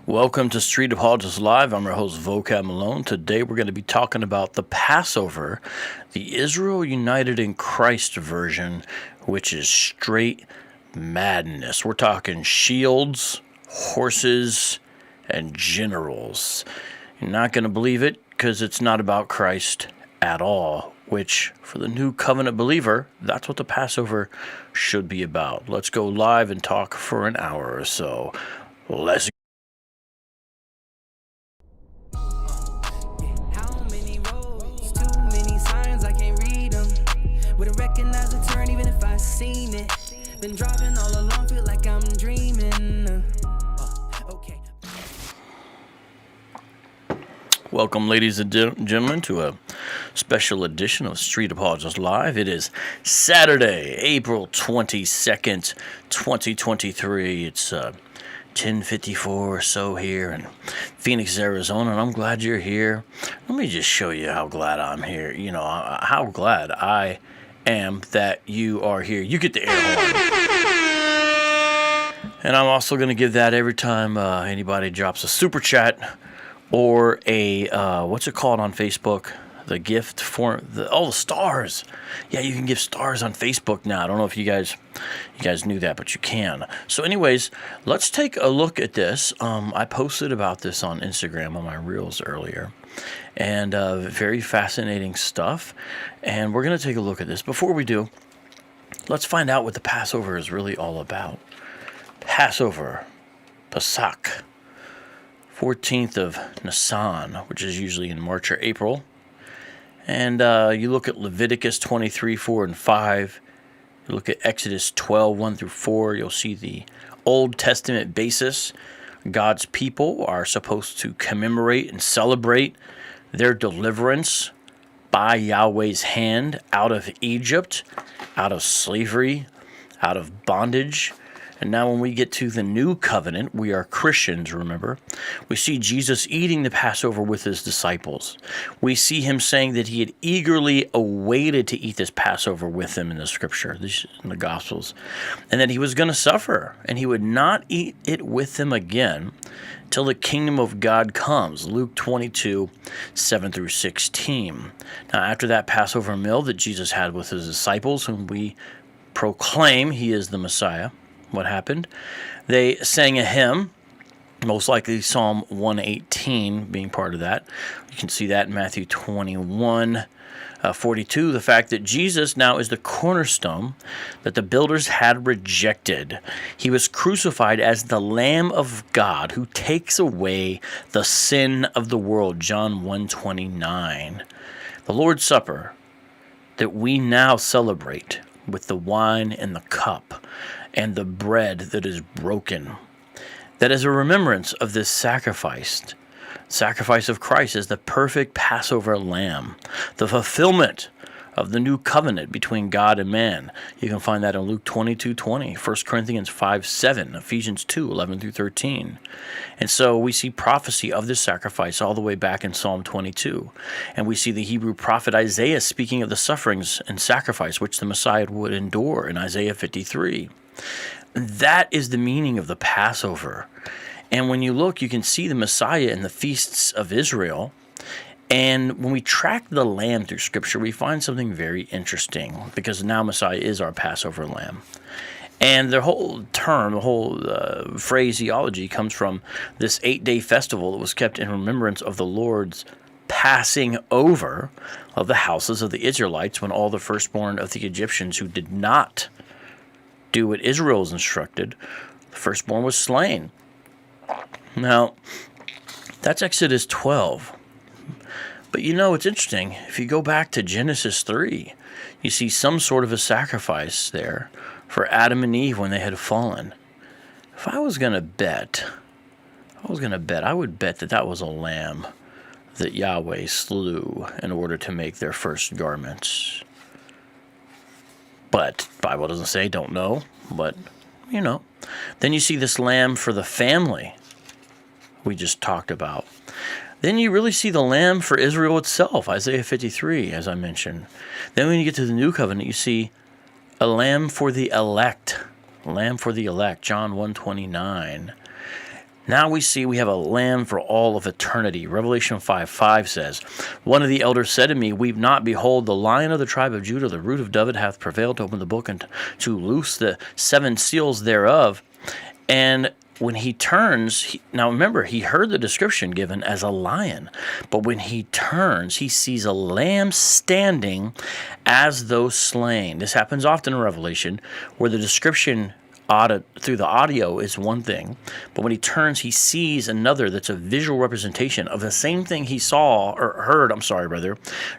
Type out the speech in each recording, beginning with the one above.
Welcome to Street Apologists Live. I'm your host, Vocab Malone. Today we're going to be talking about the Passover, the Israel United in Christ version, which is straight madness. We're talking shields, horses, and generals. You're not going to believe it because it's not about Christ at all, which for the new covenant believer, that's what the Passover should be about. Let's go live and talk for an hour or so. Let's Wouldn't recognize the turn even if I seen it. Been driving all along, feel like I'm dreaming. Okay. Welcome, ladies and gentlemen, to a special edition of Street Apologists Live. It is Saturday, April 22nd, 2023. It's 10:54 or so here in Phoenix, Arizona, and I'm glad you're here. Let me just show you how glad I'm here. You know, how glad I am that you are here. You get the air horn. And I'm also going to give that every time anybody drops a super chat or a, what's it called on Facebook? The gift for the stars. Yeah, you can give stars on Facebook now. I don't know if you guys knew that, but you can. So anyways, let's take a look at this. I posted about this on Instagram on my reels earlier, and very fascinating stuff. And we're going to take a look at this. Before we do, let's find out what the Passover is really all about. Passover, Pesach, 14th of Nisan, which is usually in March or April. And you look at Leviticus 23, 4, and 5. You look at Exodus 12, 1 through 4. You'll see the Old Testament basis. God's people are supposed to commemorate and celebrate their deliverance by Yahweh's hand out of Egypt, out of slavery, out of bondage. And now when we get to the new covenant, we are Christians, remember? We see Jesus eating the Passover with his disciples. We see him saying that he had eagerly awaited to eat this Passover with them in the Scripture, in the Gospels, and that he was going to suffer, and he would not eat it with them again till the kingdom of God comes. Luke 22, 7 through 16. Now, after that Passover meal that Jesus had with his disciples, whom we proclaim he is the Messiah, what happened? They sang a hymn, most likely Psalm 118 being part of that. You can see that in Matthew 21, 42. The fact that Jesus now is the cornerstone that the builders had rejected. He was crucified as the Lamb of God who takes away the sin of the world. John 1:29. The Lord's Supper that we now celebrate with the wine and the cup and the bread that is broken. That is a remembrance of this sacrifice of Christ as the perfect Passover lamb, the fulfillment of the new covenant between God and man. You can find that in Luke 22:20, 1 Corinthians 5:7, Ephesians 2:11 through 13. And so we see prophecy of this sacrifice all the way back in Psalm 22. And we see the Hebrew prophet Isaiah speaking of the sufferings and sacrifice which the Messiah would endure in Isaiah 53. That is the meaning of the Passover. And when you look, you can see the Messiah in the feasts of Israel. And when we track the lamb through Scripture, we find something very interesting, because now Messiah is our Passover lamb. And the whole term, the whole phraseology comes from this 8-day festival that was kept in remembrance of the Lord's passing over of the houses of the Israelites when all the firstborn of the Egyptians who did not do what Israel was instructed, the firstborn was slain. Now, that's Exodus 12. But you know, it's interesting. If you go back to Genesis 3, you see some sort of a sacrifice there for Adam and Eve when they had fallen. If I was going to bet, I would bet that that was a lamb that Yahweh slew in order to make their first garments. But the Bible doesn't say, don't know, but you know. Then you see this lamb for the family we just talked about. Then you really see the lamb for Israel itself, Isaiah 53, as I mentioned. Then when you get to the new covenant, you see a lamb for the elect, John 1:29. Now we see we have a lamb for all of eternity. Revelation 5:5 says, "One of the elders said to me, Weep not, behold, the Lion of the tribe of Judah, the root of David, hath prevailed to open the book and to loose the 7 seals thereof." And when he turns, now remember, he heard the description given as a lion, but when he turns, he sees a lamb standing as though slain. This happens often in Revelation, where the description through the audio is one thing, but when he turns, he sees another that's a visual representation of the same thing he saw or heard,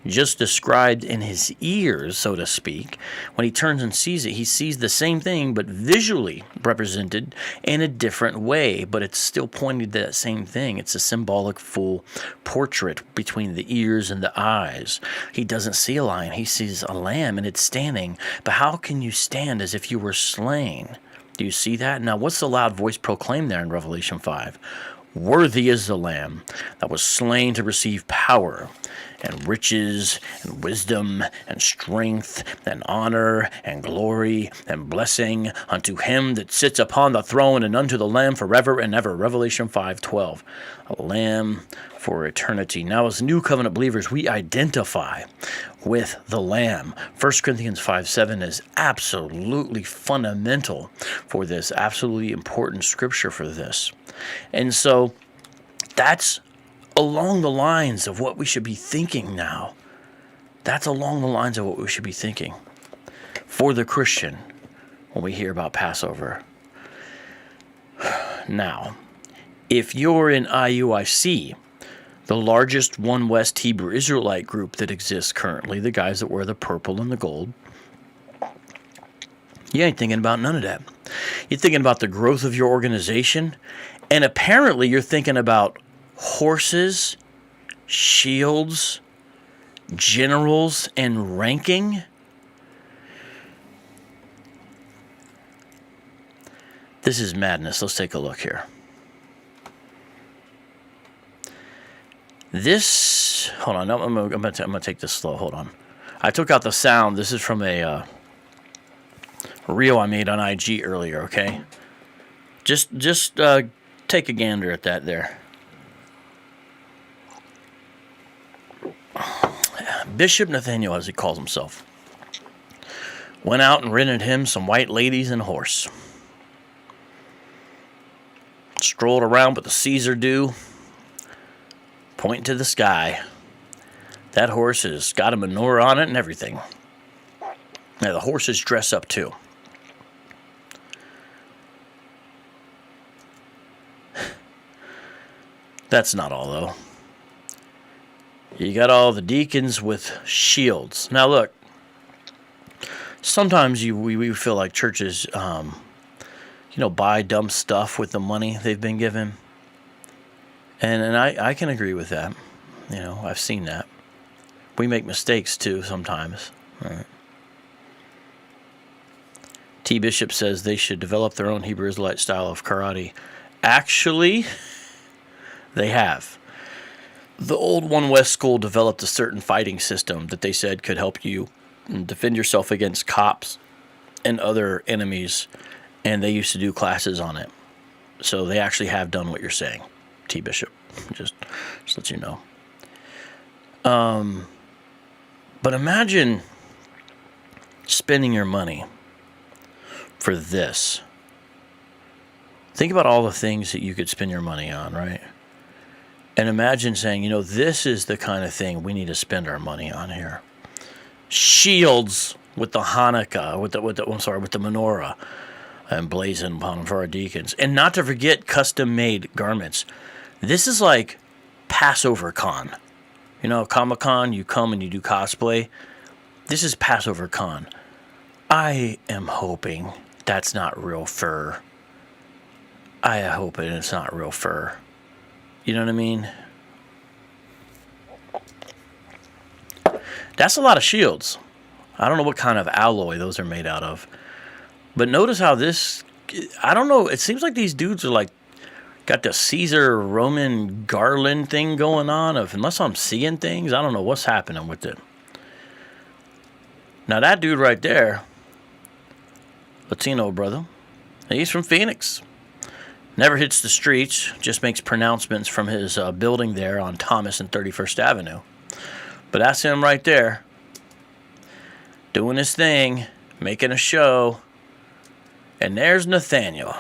just described in his ears, so to speak. When he turns and sees it, he sees the same thing, but visually represented in a different way, but it's still pointing to that same thing. It's a symbolic full portrait between the ears and the eyes. He doesn't see a lion, he sees a lamb, and it's standing. But how can you stand as if you were slain? Do you see that? Now, what's the loud voice proclaimed there in Revelation 5? Worthy is the Lamb that was slain to receive power and riches and wisdom and strength and honor and glory and blessing unto him that sits upon the throne and unto the Lamb forever and ever. Revelation 5:12. A lamb for eternity. Now, as new covenant believers, we identify with the Lamb. 1 Corinthians 5:7 is absolutely fundamental for this, absolutely important scripture for this. And so that's along the lines of what we should be thinking now. That's along the lines of what we should be thinking for the Christian when we hear about Passover. Now, if you're in IUIC, the largest One West Hebrew Israelite group that exists currently, the guys that wear the purple and the gold, you ain't thinking about none of that. You're thinking about the growth of your organization, and apparently you're thinking about horses, shields, generals, and ranking. This is madness. Let's take a look here. This, hold on, I'm gonna take this slow. Hold on. I took out the sound. This is from a reel I made on IG earlier. Okay, just take a gander at that there. Bishop Nathaniel, as he calls himself, went out and rented him some white ladies and a horse. Strolled around with the Caesar do, pointing to the sky. That horse has got a menorah on it and everything. Now, the horses dress up too. That's not all, though. You got all the deacons with shields. Now, look. Sometimes we feel like churches, buy dumb stuff with the money they've been given. And I can agree with that. I've seen that. We make mistakes, too, sometimes. Right. T. Bishop says they should develop their own Hebrew Israelite style of karate. Actually, they have. The old One West school developed a certain fighting system that they said could help you defend yourself against cops and other enemies, and they used to do classes on it. So they actually have done what you're saying, T. Bishop. Just let you know. But imagine spending your money for this. Think about all the things that you could spend your money on, right? And imagine saying, this is the kind of thing we need to spend our money on here. Shields with the Hanukkah, with the menorah, and blazing upon them for our deacons. And not to forget custom-made garments. This is like Passover Con. Comic-Con, you come and you do cosplay. This is Passover Con. I am hoping that's not real fur. I hope it's not real fur. You know what I mean? That's a lot of shields. I don't know what kind of alloy those are made out of. But notice how this, I don't know, it seems like these dudes are like, got the Caesar Roman garland thing going on. Unless I'm seeing things, I don't know what's happening with it. Now that dude right there, Latino brother, he's from Phoenix. Never hits the streets, just makes pronouncements from his building there on Thomas and 31st Avenue. But that's him right there, doing his thing, making a show. And there's Nathaniel.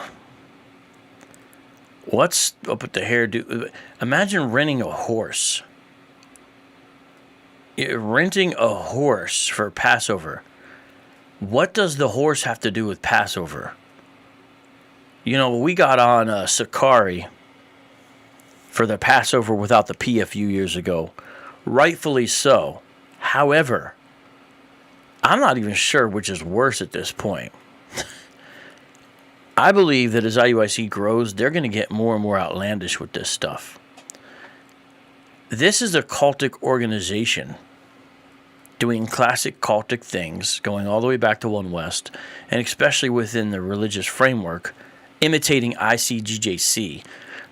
What's up with the hairdo? Imagine renting a horse. Renting a horse for Passover. What does the horse have to do with Passover? You know, we got on Sakari for the Passover without the P a few years ago. Rightfully so. However, I'm not even sure which is worse at this point. I believe that as IUIC grows, they're going to get more and more outlandish with this stuff. This is a cultic organization doing classic cultic things, going all the way back to One West, and especially within the religious framework, imitating ICGJC.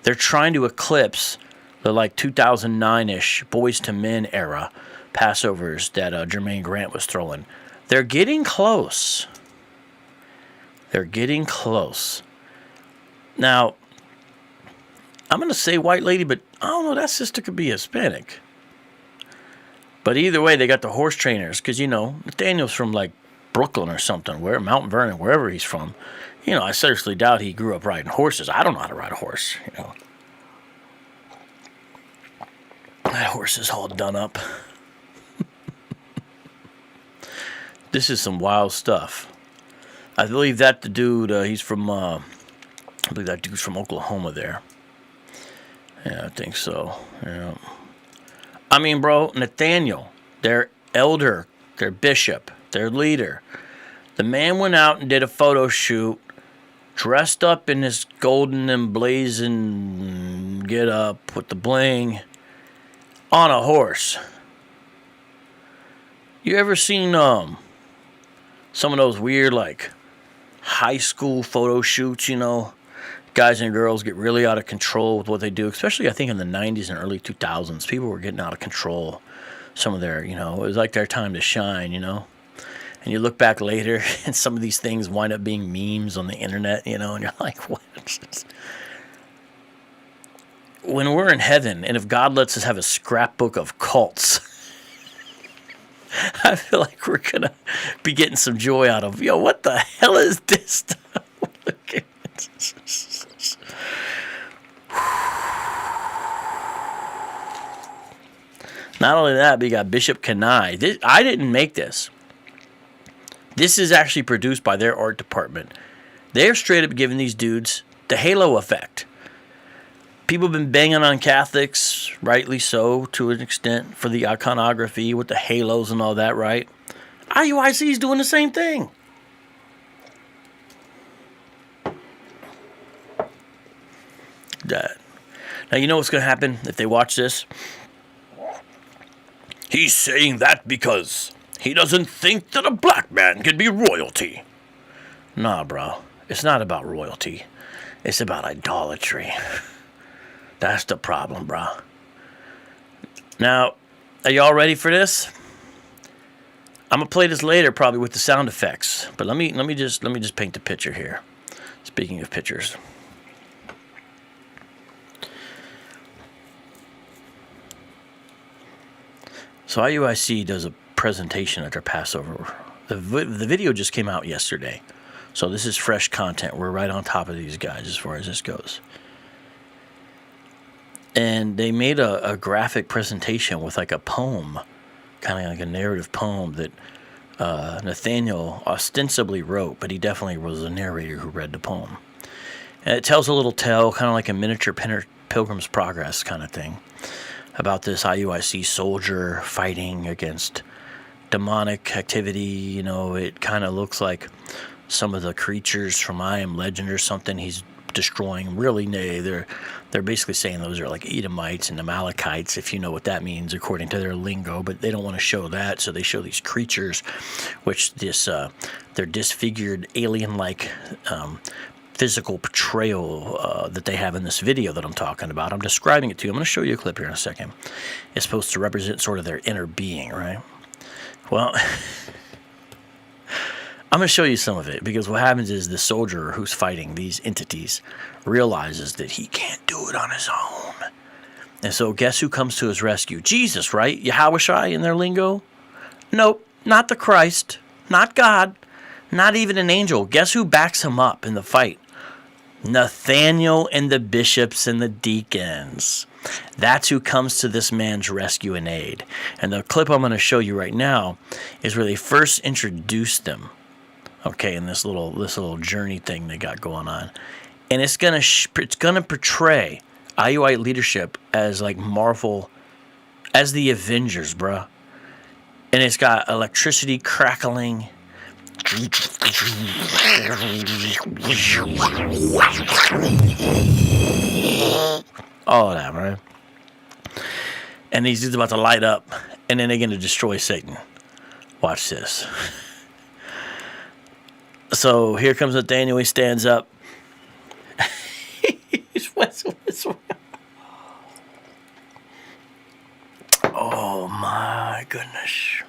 They're trying to eclipse the 2009-ish Boys to Men era Passovers that Jermaine Grant was throwing. They're getting close. They're getting close. Now, I'm going to say white lady, but I don't know, that sister could be Hispanic. But either way, they got the horse trainers, because, Nathaniel's from, Brooklyn or something, Mount Vernon, wherever he's from. I seriously doubt he grew up riding horses. I don't know how to ride a horse, That horse is all done up. This is some wild stuff. I believe that the dude, he's from, I believe that dude's from Oklahoma there. Yeah, I think so. Yeah. I mean, bro, Nathaniel, their elder, their bishop, their leader. The man went out and did a photo shoot, dressed up in his golden and blazing get up with the bling on a horse. You ever seen some of those weird high school photo shoots, guys and girls get really out of control with what they do, especially I think in the 90s and early 2000s. People were getting out of control. Some of their, it was like their time to shine, And you look back later and some of these things wind up being memes on the internet, and you're like, what? When we're in heaven and if God lets us have a scrapbook of cults, I feel like we're going to be getting some joy out of, what the hell is this stuff? Not only that, but you got Bishop Kenai. I didn't make this. This is actually produced by their art department. They're straight up giving these dudes the halo effect. People have been banging on Catholics, rightly so, to an extent, for the iconography with the halos and all that, right? IUIC is doing the same thing. Now, you know what's going to happen if they watch this? He's saying that because he doesn't think that a black man can be royalty. Nah, bro. It's not about royalty. It's about idolatry. That's the problem, bro. Now, are y'all ready for this? I'm gonna play this later, probably with the sound effects. But let me just paint the picture here. Speaking of pictures. So IUIC does a presentation at their Passover. The video just came out yesterday. So this is fresh content. We're right on top of these guys as far as this goes. And they made a graphic presentation with a poem, kind of like a narrative poem that Nathaniel ostensibly wrote, but he definitely was the narrator who read the poem. And it tells a little tale, kind of like a miniature Pilgrim's Progress kind of thing, about this IUIC soldier fighting against demonic activity. It kind of looks like some of the creatures from I Am Legend or something he's destroying. Really, they're basically saying those are like Edomites and Amalekites, if you know what that means, according to their lingo, but they don't want to show that, so they show these creatures, which they're disfigured, alien-like physical portrayal that they have in this video that I'm talking about. I'm describing it to you. I'm going to show you a clip here in a second. It's supposed to represent sort of their inner being, right? Well, I'm going to show you some of it, because what happens is the soldier who's fighting these entities realizes that he can't do it on his own. And so guess who comes to his rescue? Jesus, right? Yahushua in their lingo? Nope, not the Christ, not God, not even an angel. Guess who backs him up in the fight? Nathaniel and the bishops and the deacons. That's who comes to this man's rescue and aid. And the clip I'm going to show you right now is where they first introduced them. Okay, in this little journey thing they got going on, and it's gonna portray IUIC leadership as like Marvel, as the Avengers, bruh. And it's got electricity crackling. All of that, right? And these dudes about to light up, and then they're gonna destroy Satan. Watch this. So here comes Nathaniel. He stands up. Oh my goodness.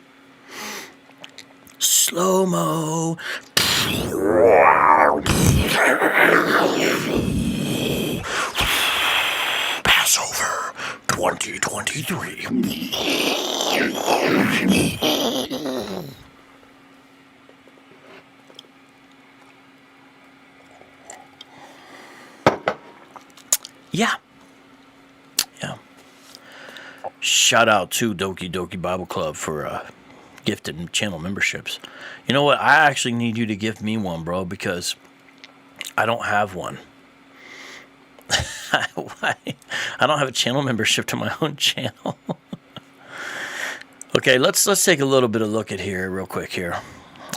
Slow-mo. Passover 2023. Yeah. Shout out to Doki Doki Bible Club for gifted channel memberships. You know what? I actually need you to give me one, bro, because I don't have one. I don't have a channel membership to my own channel. Okay, let's take a little bit of look at here real quick here.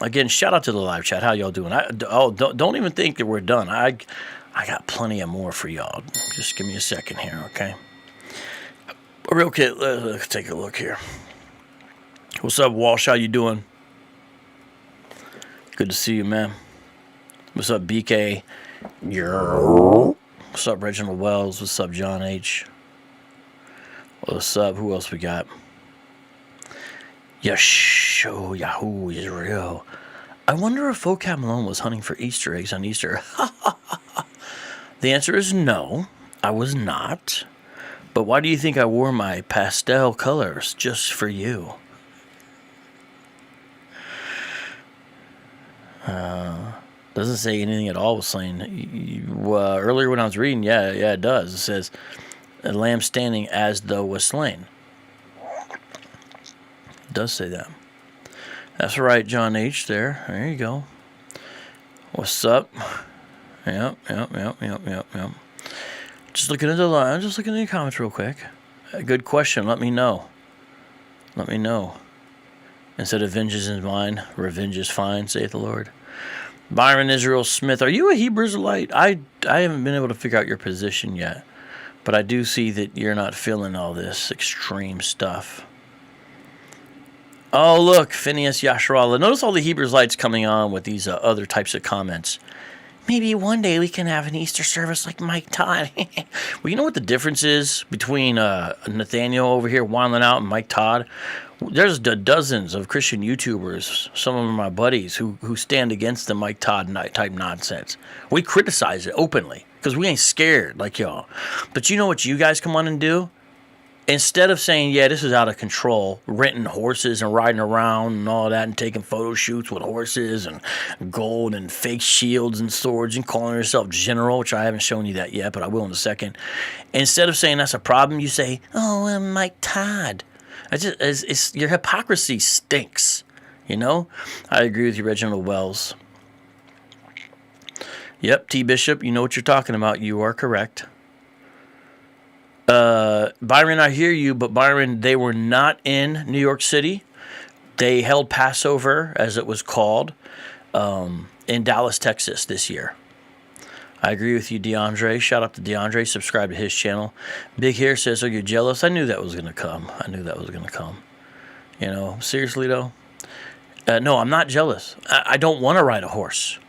Again, shout out to the live chat. How y'all doing? Don't even think that we're done. I got plenty of more for y'all. Just give me a second here, okay? Real quick, let's take a look here. What's up, Walsh? How you doing? Good to see you, man. What's up, BK? What's up, Reginald Wells? What's up, John H? What's up? Who else we got? Yahoo Israel. I wonder if Vocab Malone was hunting for Easter eggs on Easter. The answer is no, I was not. But why do you think I wore my pastel colors just for you? Doesn't say anything at all. Was saying earlier when I was reading, yeah, it does. It says a lamb standing as though was slain. It does say that. That's right, John H. There you go. What's up? Yep. Just looking at the line. Just looking at your comments real quick. A good question. Let me know. Instead of vengeance is mine, revenge is fine, saith the Lord. Byron Israel Smith, are you a Hebrew Israelite? I haven't been able to figure out your position yet, but I do see that you're not feeling all this extreme stuff. Oh, look, Phineas Yasharallah. Notice all the Hebrew Israelites coming on with these other types of comments. Maybe one day we can have an Easter service like Mike Todd. Well, you know what the difference is between Nathaniel over here wilding out and Mike Todd? There's dozens of Christian YouTubers, some of them are my buddies, who stand against the Mike Todd type nonsense. We criticize it openly because we ain't scared like y'all. But you know what you guys come on and do? Instead of saying, yeah, this is out of control, renting horses and riding around and all that and taking photo shoots with horses and gold and fake shields and swords and calling yourself general, which I haven't shown you that yet, but I will in a second. Instead of saying that's a problem, you say, oh, Mike Todd. Your hypocrisy stinks, you know? I agree with you, Reginald Wells. Yep, T. Bishop, you know what you're talking about. You are correct. Byron, I hear you, but Byron, they were not in New York City. They held Passover, as it was called, in Dallas, Texas this year. I agree with you, DeAndre. Shout out to DeAndre. Subscribe to his channel. Big Hair says, are you jealous? I knew that was going to come. You know, seriously, though. No, I'm not jealous. I don't want to ride a horse.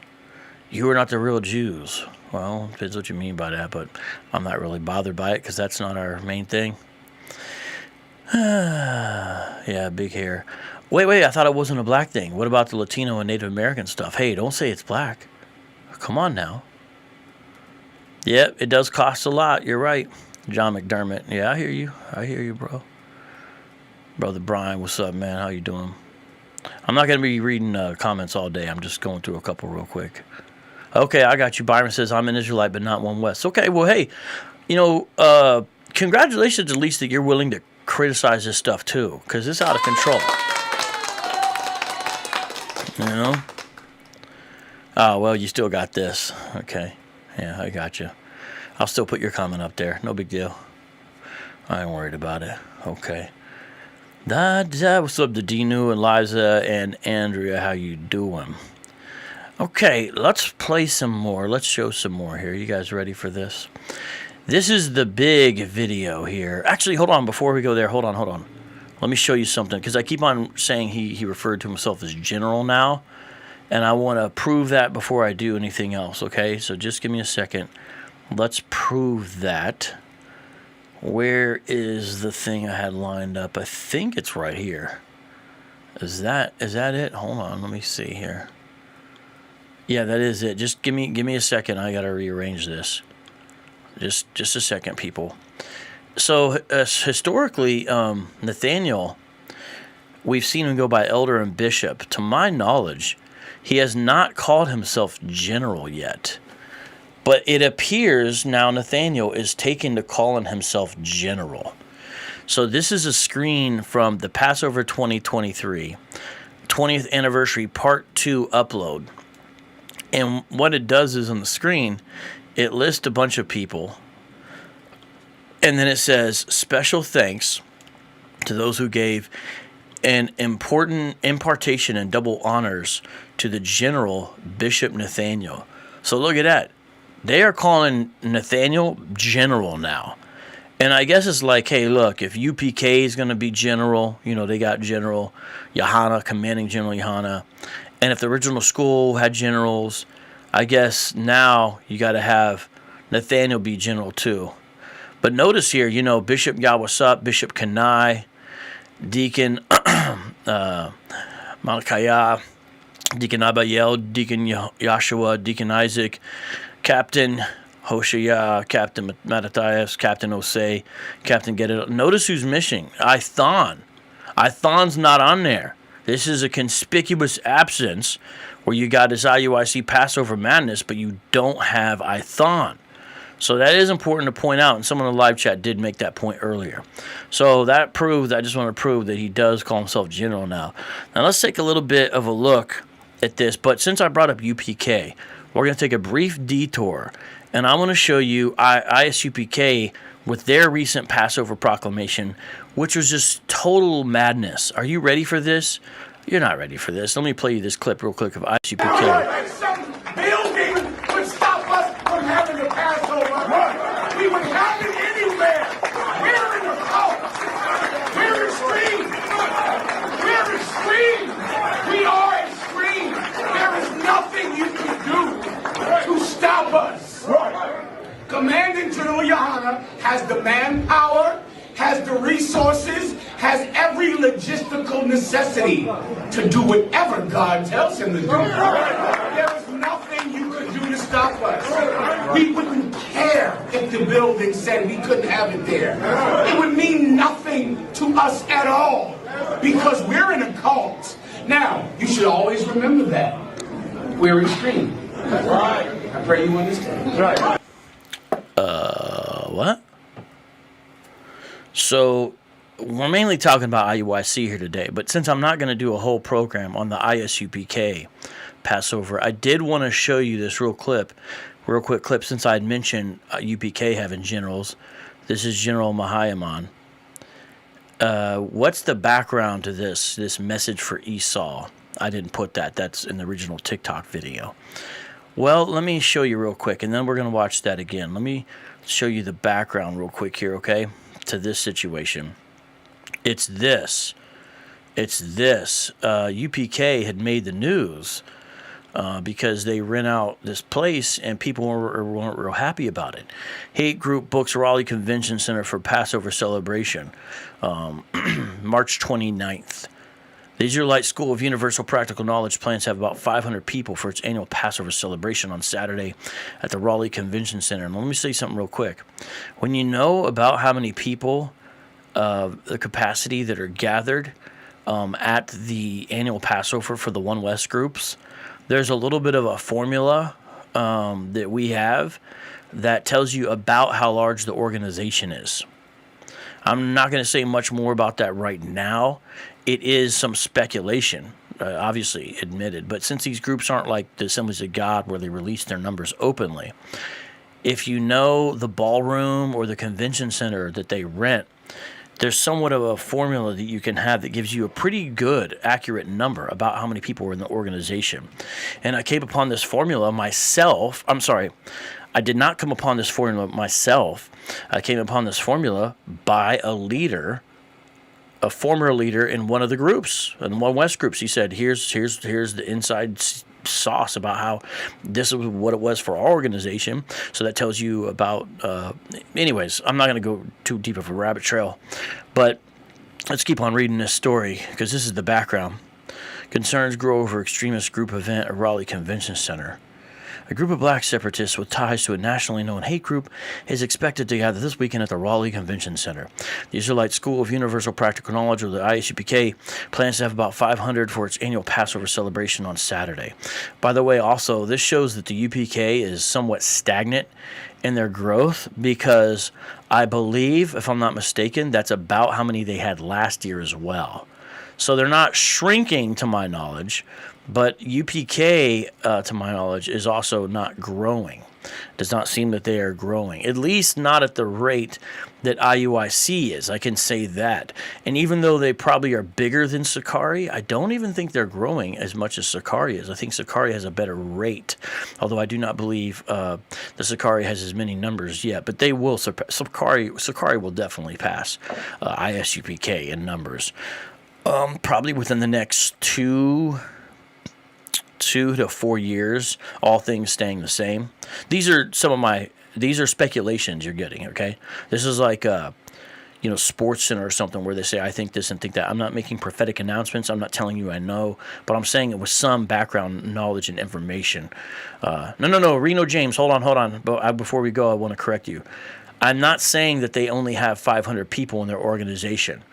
You are not the real Jews. Well, depends what you mean by that, but I'm not really bothered by it because that's not our main thing. Yeah, Big Hair. Wait, I thought it wasn't a black thing. What about the Latino and Native American stuff? Hey, don't say it's black. Come on now. Yep, it does cost a lot. You're right. John McDermott. Yeah, I hear you, bro. Brother Brian, what's up, man? How you doing? I'm not going to be reading comments all day. I'm just going through a couple real quick. Okay, I got you. Byron says, I'm an Israelite, but not one West. Okay, well, hey, congratulations at least that you're willing to criticize this stuff too, because it's out of control. Oh, well, you still got this. Okay. Yeah, I got you. I'll still put your comment up there. No big deal. I ain't worried about it. Okay. What's up to Dinu and Liza and Andrea? How you doing? Okay, let's play some more. Let's show some more here. You guys ready for this? This is the big video here. Actually, hold on. Before we go there, hold on. Let me show you something, because I keep on saying he referred to himself as general now, and I want to prove that before I do anything else, okay? So just give me a second. Let's prove that. Where is the thing I had lined up? I think it's right here. Is that it? Hold on, let me see here. Yeah, that is it. Just give me a second. I got to rearrange this. Just a second, people. So historically, Nathaniel, we've seen him go by elder and bishop. To my knowledge, he has not called himself general yet. But it appears now Nathaniel is taken to calling himself general. So this is a screen from the Passover 2023, 20th anniversary part 2 upload. And what it does is on the screen, it lists a bunch of people. And then it says, special thanks to those who gave an important impartation and double honors to the general Bishop Nathaniel. So look at that. They are calling Nathaniel general now. And I guess it's like, hey, look, if UPK is going to be general, they got General Yohana, Commanding General Yohana. And if the original school had generals, I guess now you got to have Nathaniel be general too. But notice here, Bishop Yawasap, Bishop Kanai, Deacon Malachiah, Deacon Abayel, Deacon Yahshua, Deacon Isaac, Captain Hoshea, Captain Mattathias, Captain Osei, Captain Gedit. Notice who's missing. Ithon. Ithon's not on there. This is a conspicuous absence where you got this IUIC Passover madness, but you don't have Ithon. So that is important to point out, and someone in the live chat did make that point earlier. So that proves, I just want to prove that he does call himself general now. Now let's take a little bit of a look at this, but since I brought up UPK, we're going to take a brief detour, and I want to show you ISUPK with their recent Passover proclamation, which was just total madness. Are you ready for this? You're not ready for this. Let me play you this clip real quick of ISUPK. Some building would stop us from having the Passover. We would have it anywhere. We're in a cult. We're extreme. We're extreme. We are extreme. There is nothing you can do to stop us. Commanding General Yohana has the manpower, has the resources, has every logistical necessity to do whatever God tells him to do. There is nothing you could do to stop us. We wouldn't care if the building said we couldn't have it there. It would mean nothing to us at all because we're in a cult. Now, you should always remember that. We're extreme. Right. I pray you understand. Right. What? So, we're mainly talking about IUIC here today, but since I'm not going to do a whole program on the ISUPK Passover, I did want to show you this real quick clip, since I had mentioned UPK having generals. This is General Mahayaman. What's the background to this message for Esau? I didn't put that. That's in the original TikTok video. Well, let me show you real quick, and then we're going to watch that again. Let me show you the background real quick here, okay, to this situation. It's this. UPK had made the news because they rent out this place, and people weren't real happy about it. Hate group books Raleigh Convention Center for Passover celebration, March 29th. The Israelite School of Universal Practical Knowledge plans to have about 500 people for its annual Passover celebration on Saturday at the Raleigh Convention Center. And let me say something real quick. When you know about how many people, the capacity that are gathered at the annual Passover for the One West groups, there's a little bit of a formula that we have that tells you about how large the organization is. I'm not going to say much more about that right now. It is some speculation, obviously admitted, but since these groups aren't like the Assemblies of God where they release their numbers openly, if you know the ballroom or the convention center that they rent, there's somewhat of a formula that you can have that gives you a pretty good, accurate number about how many people are in the organization. And I came upon this formula myself. I did not come upon this formula myself. I came upon this formula by a leader, a former leader in one of the groups, in One West groups. He said, here's the inside sauce about how this is what it was for our organization. So that tells you about, anyways, I'm not going to go too deep of a rabbit trail, but let's keep on reading this story because this is the background. Concerns grow over extremist group event at Raleigh Convention Center. A group of black separatists with ties to a nationally known hate group is expected to gather this weekend at the Raleigh Convention Center. The Israelite School of Universal Practical Knowledge, or the ISUPK, plans to have about 500 for its annual Passover celebration on Saturday. By the way, also, this shows that the UPK is somewhat stagnant in their growth because I believe, if I'm not mistaken, that's about how many they had last year as well. So they're not shrinking, to my knowledge, but UPK, to my knowledge, is also not growing. It does not seem that they are growing, at least not at the rate that IUIC is. I can say that. And even though they probably are bigger than Sakari, I don't even think they're growing as much as Sakari is. I think Sakari has a better rate, although I do not believe the Sakari has as many numbers yet. But they will surpass. Sakari will definitely pass ISUPK in numbers. Probably within the next 2 to 4 years, all things staying the same. These are speculations you're getting, okay? This is like Sports Center or something where they say, I think this and think that. I'm not making prophetic announcements. I'm not telling you I know, but I'm saying it with some background knowledge and information. No, Reno James, hold on. But before we go, I want to correct you. I'm not saying that they only have 500 people in their organization.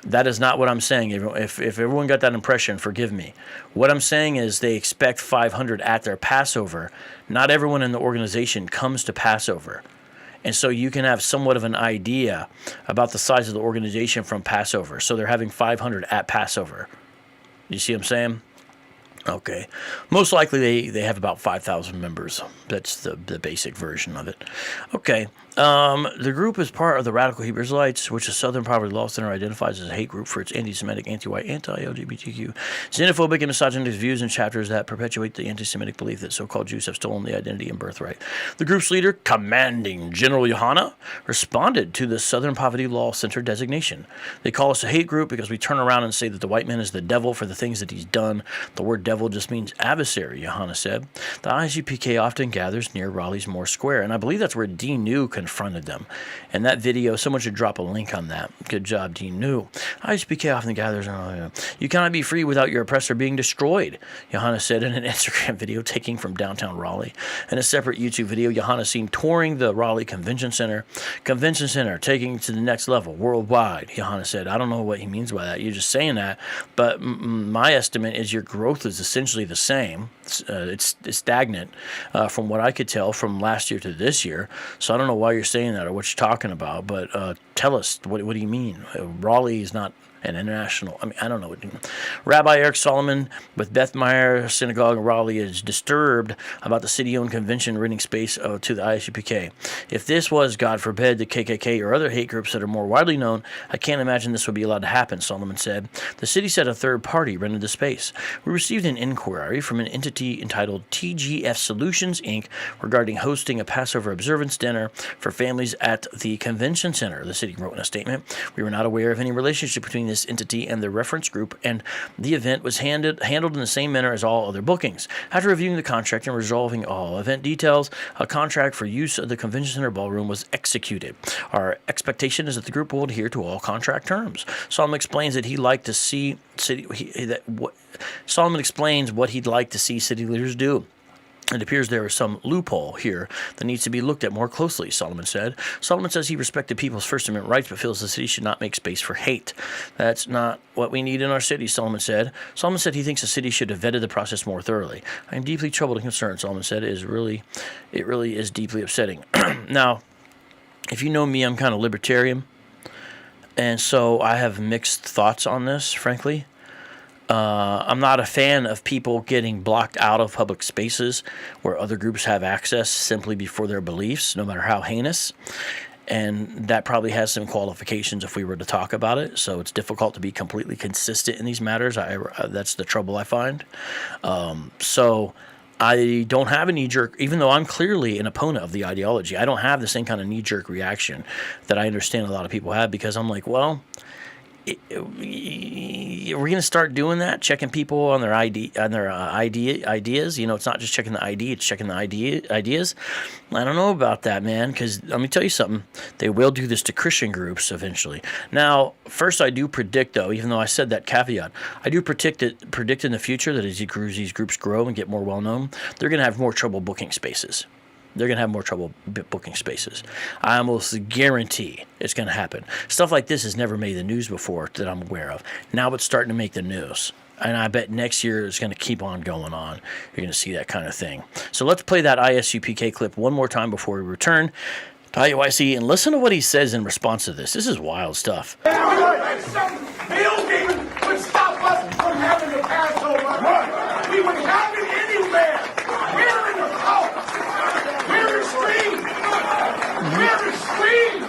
That is not what I'm saying. If everyone got that impression, forgive me. What I'm saying is they expect 500 at their Passover. Not everyone in the organization comes to Passover. And so you can have somewhat of an idea about the size of the organization from Passover. So they're having 500 at Passover. You see what I'm saying? Okay. Most likely they have about 5,000 members. That's the basic version of it. Okay. The group is part of the Radical Hebrew Israelites, which the Southern Poverty Law Center identifies as a hate group for its anti-Semitic, anti-white, anti-LGBTQ, xenophobic, and misogynist views and chapters that perpetuate the anti-Semitic belief that so-called Jews have stolen the identity and birthright. The group's leader, Commanding General Yohanna, responded to the Southern Poverty Law Center designation. They call us a hate group because we turn around and say that the white man is the devil for the things that he's done. The word devil just means adversary, Yohanna said. The ISUPK often gathers near Raleigh's Moore Square, and I believe that's where D. New confronted them. And that video, someone should drop a link on that. Good job, D. New. ISUPK often gathers. You cannot be free without your oppressor being destroyed, Yohanna said in an Instagram video taking from downtown Raleigh. In a separate YouTube video, Yohanna seen touring the Raleigh Convention Center. Convention Center taking it to the next level worldwide, Yohanna said. I don't know what he means by that. You're just saying that. But my estimate is your growth is essentially the same. It's stagnant from what I could tell from last year to this year. So I don't know why you're saying that or what you're talking about, but tell us, what do you mean? Raleigh is not an international, I don't know what you mean. Rabbi Eric Solomon with Beth Meyer Synagogue in Raleigh is disturbed about the city-owned convention renting space to the ISUPK. If this was, God forbid, the KKK or other hate groups that are more widely known, I can't imagine this would be allowed to happen, Solomon said. The city said a third party rented the space. We received an inquiry from an entity entitled TGF Solutions, Inc. regarding hosting a Passover observance dinner for families at the convention center, the city wrote in a statement. We were not aware of any relationship between this entity and their reference group, and the event was handled in the same manner as all other bookings. After reviewing the contract and resolving all event details, a contract for use of the convention center ballroom was executed. Our expectation is that the group will adhere to all contract terms. Solomon explains that he'd like to see Solomon explains what he'd like to see city leaders do. It appears there is some loophole here that needs to be looked at more closely, Solomon said. Solomon says he respected people's First Amendment rights, but feels the city should not make space for hate. That's not what we need in our city, Solomon said. Solomon said he thinks the city should have vetted the process more thoroughly. I am deeply troubled and concerned, Solomon said. It really is deeply upsetting. Now, if you know me, I'm kind of libertarian, and so I have mixed thoughts on this, frankly. I'm not a fan of people getting blocked out of public spaces where other groups have access simply before their beliefs, no matter how heinous. And that probably has some qualifications if we were to talk about it. So it's difficult to be completely consistent in these matters. That's the trouble I find. So I don't have a knee-jerk, even though I'm clearly an opponent of the ideology, I don't have the same kind of knee-jerk reaction that I understand a lot of people have, because I'm like, well, we're going to start doing that, checking people on their ideas. You know, it's not just checking the ID, it's checking the ideas. I don't know about that, man, because let me tell you something. They will do this to Christian groups eventually. Now, first, I do predict, though, even though I said that caveat, I do predict in the future that as these groups grow and get more well-known, they're going to have more trouble booking spaces. They're going to have more trouble booking spaces. I almost guarantee it's going to happen. Stuff like this has never made the news before that I'm aware of. Now it's starting to make the news. And I bet next year it's going to keep on going on. You're going to see that kind of thing. So let's play that ISUPK clip one more time before we return to IUIC and listen to what he says in response to this. This is wild stuff. Some building would stop us from having the Passover. We would have it anywhere. We're in the cult. We're extreme. We're extreme.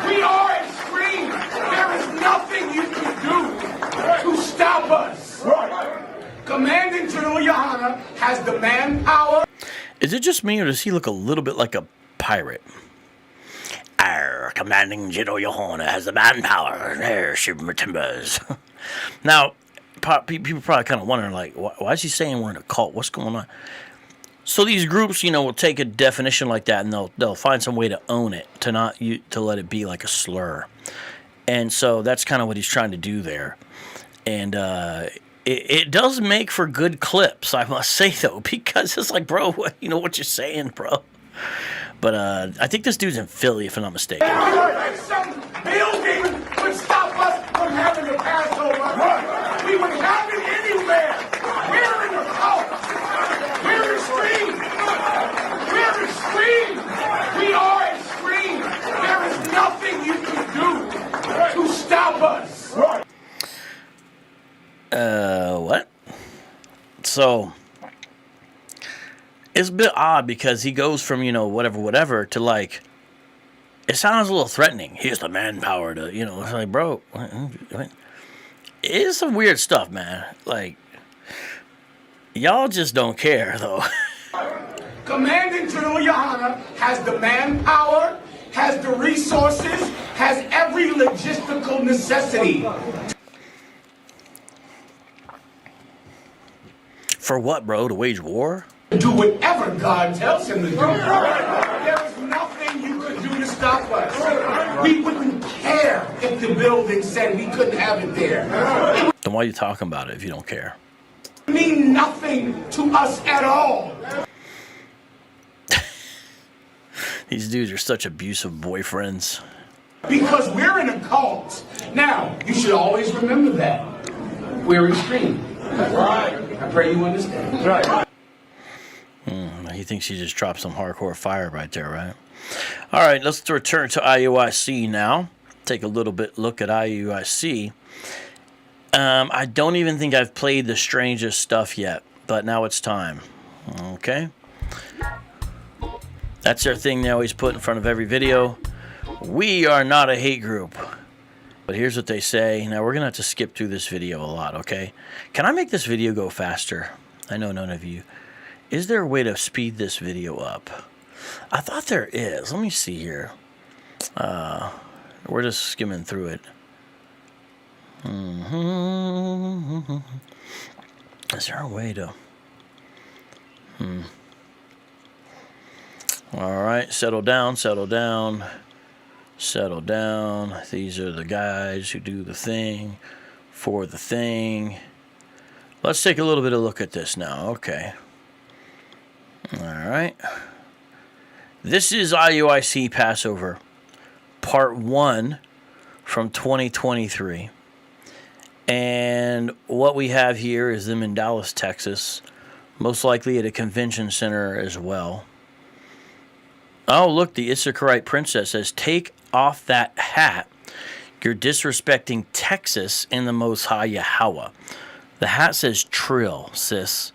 We are extreme. There is nothing you can do to stop us. Commanding General Yohana has the manpower. Is it just me, or does he look a little bit like a pirate? Our Commanding General Yohana has the manpower. There, shiver timbers. Now, people probably kind of wondering, like, why is he saying we're in a cult? What's going on? So these groups, you know, will take a definition like that, and they'll find some way to own it, to let it be like a slur. And so that's kind of what he's trying to do there. And it does make for good clips, I must say, though, because it's like, bro, you know what you're saying, bro. But I think this dude's in Philly, if I'm not mistaken. Some building would stop us from having the Passover. We would have it anywhere. We're in the cult. We're extreme. We're extreme. We are extreme. There is nothing you can do to stop us. What? So it's a bit odd because he goes from, you know, whatever to like, it sounds a little threatening. Here's the manpower to, you know, it's like, bro, what? It is some weird stuff, man. Like, y'all just don't care, though. Commanding General Yohana has the manpower, has the resources, has every logistical necessity. For what, bro? To wage war? Do whatever God tells him to do. There is nothing you could do to stop us. We wouldn't care if the building said we couldn't have it there. Then why are you talking about it if you don't care? It would mean nothing to us at all. These dudes are such abusive boyfriends. Because we're in a cult. Now, you should always remember that. We're extreme. Right. I pray you understand. Right. He thinks he just dropped some hardcore fire right there, right? All right, let's return to IUIC now. Take a little bit look at IUIC. I don't even think I've played the strangest stuff yet, but now it's time. Okay. That's their thing they always put in front of every video. We are not a hate group. But here's what they say. Now, we're going to have to skip through this video a lot, okay? Can I make this video go faster? I know none of you. Is there a way to speed this video up? I thought there is. Let me see here. We're just skimming through it. Is there a way to... All right, settle down, settle down, settle down. These are the guys who do the thing for the thing. Let's take a little bit of a look at this now. Okay. All right. This is IUIC Passover, Part 1 from 2023. And what we have here is them in Dallas, Texas, most likely at a convention center as well. Oh, look, the ISUPK princess says, take off that hat. You're disrespecting Texas and the Most High Yahweh. The hat says Trill, sis.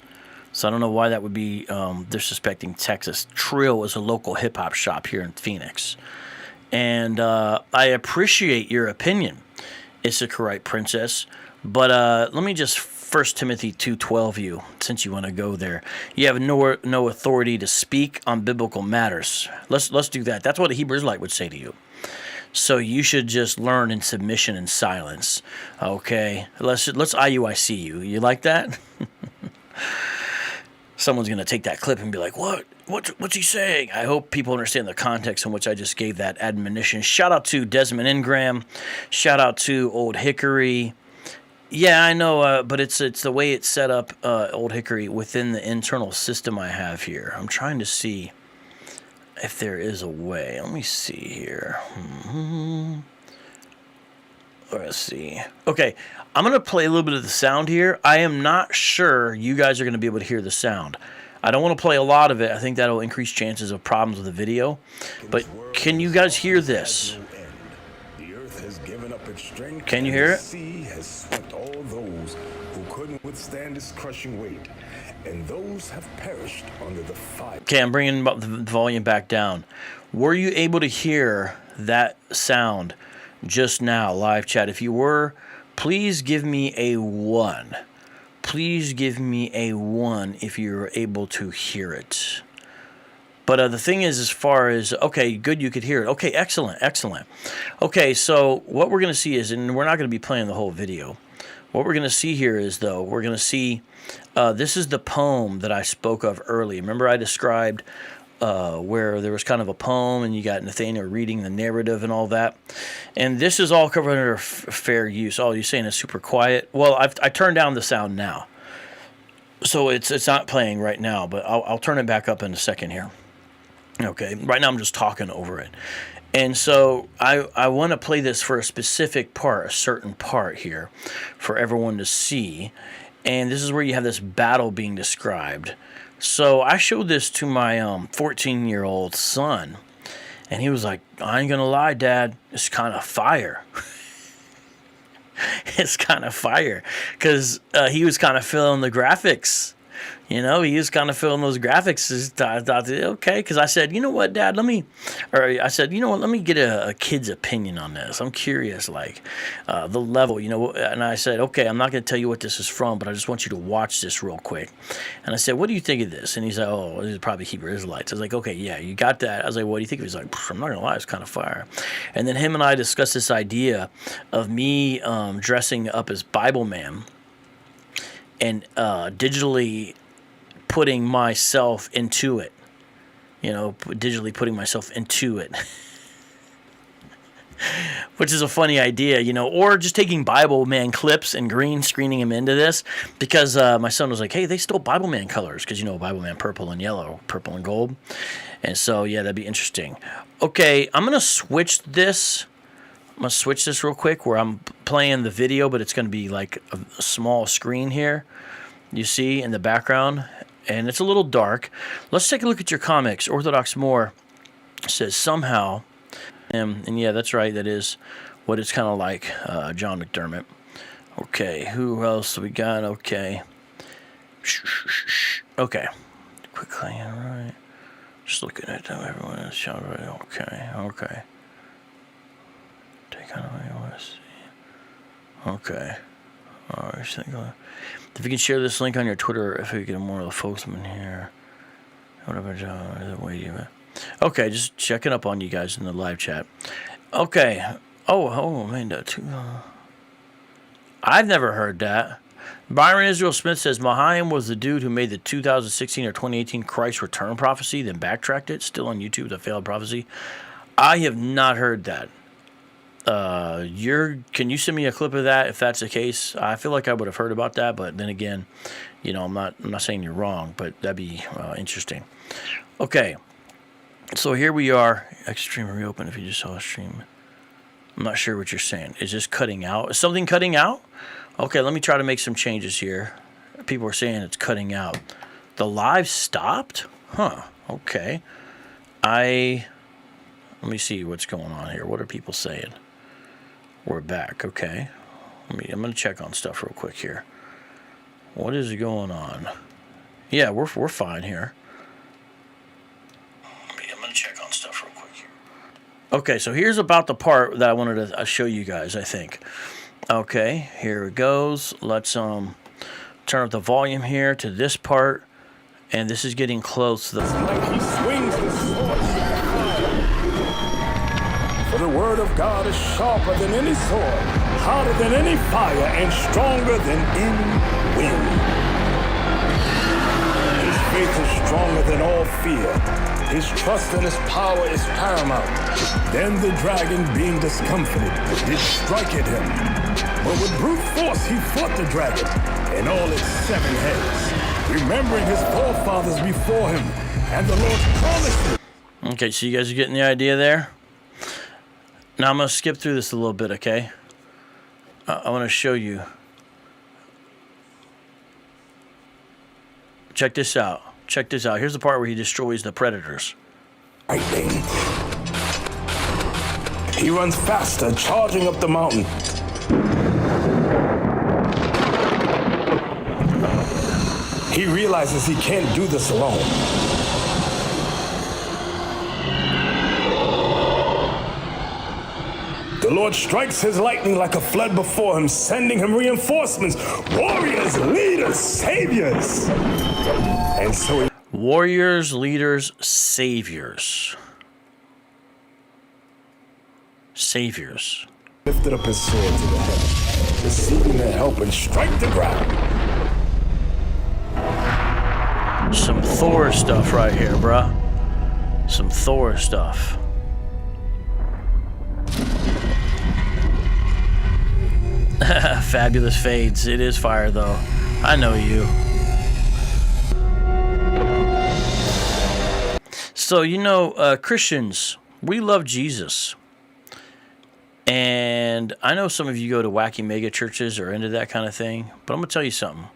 So I don't know why that would be disrespecting Texas. Trill is a local hip-hop shop here in Phoenix. And I appreciate your opinion, ISUPK princess. But let me just 1 Timothy 2:12 you, since you want to go there. You have no authority to speak on biblical matters. Let's do that. That's what a Hebrew Israelite would say to you. So you should just learn in submission and silence. Okay, let's IUIC you. You like that? Someone's gonna take that clip and be like, What's he saying? I hope people understand the context in which I just gave that admonition. Shout out to Desmond Ingram. Shout out to Old Hickory. Yeah, I know, but it's the way it's set up, Old Hickory, within the internal system I have here. I'm trying to see if there is a way. Let me see here. Let's see. Okay, I'm going to play a little bit of the sound here. I am not sure you guys are going to be able to hear the sound. I don't want to play a lot of it. I think that'll increase chances of problems with the video. But can you guys hear this? Can you hear it? The sea has swept all those who couldn't withstand its crushing weight, and those have perished under the fire. Okay, I'm bringing the volume back down. Were you able to hear that sound just now, live chat? If you were, please give me a 1. Please give me a 1 if you're able to hear it. But the thing is, as far as, okay, good, you could hear it. Okay, excellent, excellent. Okay, so what we're going to see is, and we're not going to be playing the whole video. What we're going to see here is, though, we're going to see, this is the poem that I spoke of earlier. Remember I described where there was kind of a poem, and you got Nathaniel reading the narrative and all that. And this is all covered under fair use. Oh, you're saying it's super quiet? Well, I turned down the sound now. So it's not playing right now, but I'll turn it back up in a second here. Okay, right now I'm just talking over it. And so I want to play this for a specific part, a certain part here, for everyone to see. And this is where you have this battle being described. So I showed this to my 14-year-old son, and he was like, I ain't gonna lie, Dad, it's kind of fire. It's kind of fire, because he was kind of feeling the graphics. You know, he was kind of feeling those graphics. I thought, okay, because I said, you know what, Dad, let me get a kid's opinion on this. I'm curious, like, the level, you know. And I said, okay, I'm not going to tell you what this is from, but I just want you to watch this real quick. And I said, what do you think of this? And he's like, oh, this is probably Hebrew Israelites. I was like, okay, yeah, you got that. I was like, what do you think? He was like, I'm not going to lie, it's kind of fire. And then him and I discussed this idea of me dressing up as Bible Man and digitally putting myself into it, you know, digitally putting myself into it, which is a funny idea, you know, or just taking Bible Man clips and green screening him into this, because my son was like, hey, they stole Bible Man colors, because, you know, Bible Man purple and yellow, purple and gold. And so, yeah, that'd be interesting. Okay, I'm going to switch this. I'm going to switch this real quick where I'm playing the video, but it's going to be like a small screen here, you see, in the background. And it's a little dark. Let's take a look at your comics. Orthodox Moore says somehow, and yeah, that's right. That is what it's kind of like, John McDermott. Okay, who else we got? Okay. Okay. Quickly, all right. Just looking at them, everyone is shouting. Okay. Take on IUIC. Okay. All right, if you can share this link on your Twitter, if we get more of the folks in here, whatever. Okay, just checking up on you guys in the live chat. Okay. Oh, man, I've never heard that. Byron Israel Smith says Mahaim was the dude who made the 2016 or 2018 Christ return prophecy, then backtracked it. Still on YouTube, the failed prophecy. I have not heard that. Can you send me a clip of that if that's the case? I feel like I would have heard about that, but then again, I'm not saying you're wrong, but that'd be interesting. Okay, so here we are. Extreme reopen. If you just saw a stream, I'm not sure what you're saying. Is this cutting out? Is something cutting out? Okay, let me try to make some changes here. People are saying it's cutting out. The live stopped? Huh. Okay. Let me see what's going on here. What are people saying? We're back. Okay. I'm going to check on stuff real quick here. What is going on? Yeah, we're fine here. I'm going to check on stuff real quick here. Okay, so here's about the part that I wanted to show you guys, I think. Okay, here it goes. Let's turn up the volume here to this part, and this is getting close to the... He swings his sword. For the word of God is sharper than any sword, hotter than any fire, and stronger than any wind. His faith is stronger than all fear. His trust and his power is paramount. Then the dragon, being discomfited, did strike at him. But with brute force he fought the dragon and all its 7 heads, remembering his forefathers before him and the Lord's promises. Okay, so you guys are getting the idea there? Now I'm going to skip through this a little bit, okay? I want to show you. Check this out. Check this out. Here's the part where he destroys the predators. Lightning. He runs faster, charging up the mountain. He realizes he can't do this alone. The Lord strikes his lightning like a flood before him, sending him reinforcements, warriors, leaders, saviors. And so warriors, leaders, saviors. Saviors. Lifted up his sword to the heaven, receiving their help and strike the ground. Some Thor stuff right here, bruh. Some Thor stuff. Fabulous fades. It is fire, though. I know you. So, Christians, we love Jesus. And I know some of you go to wacky mega churches or into that kind of thing, but I'm going to tell you something.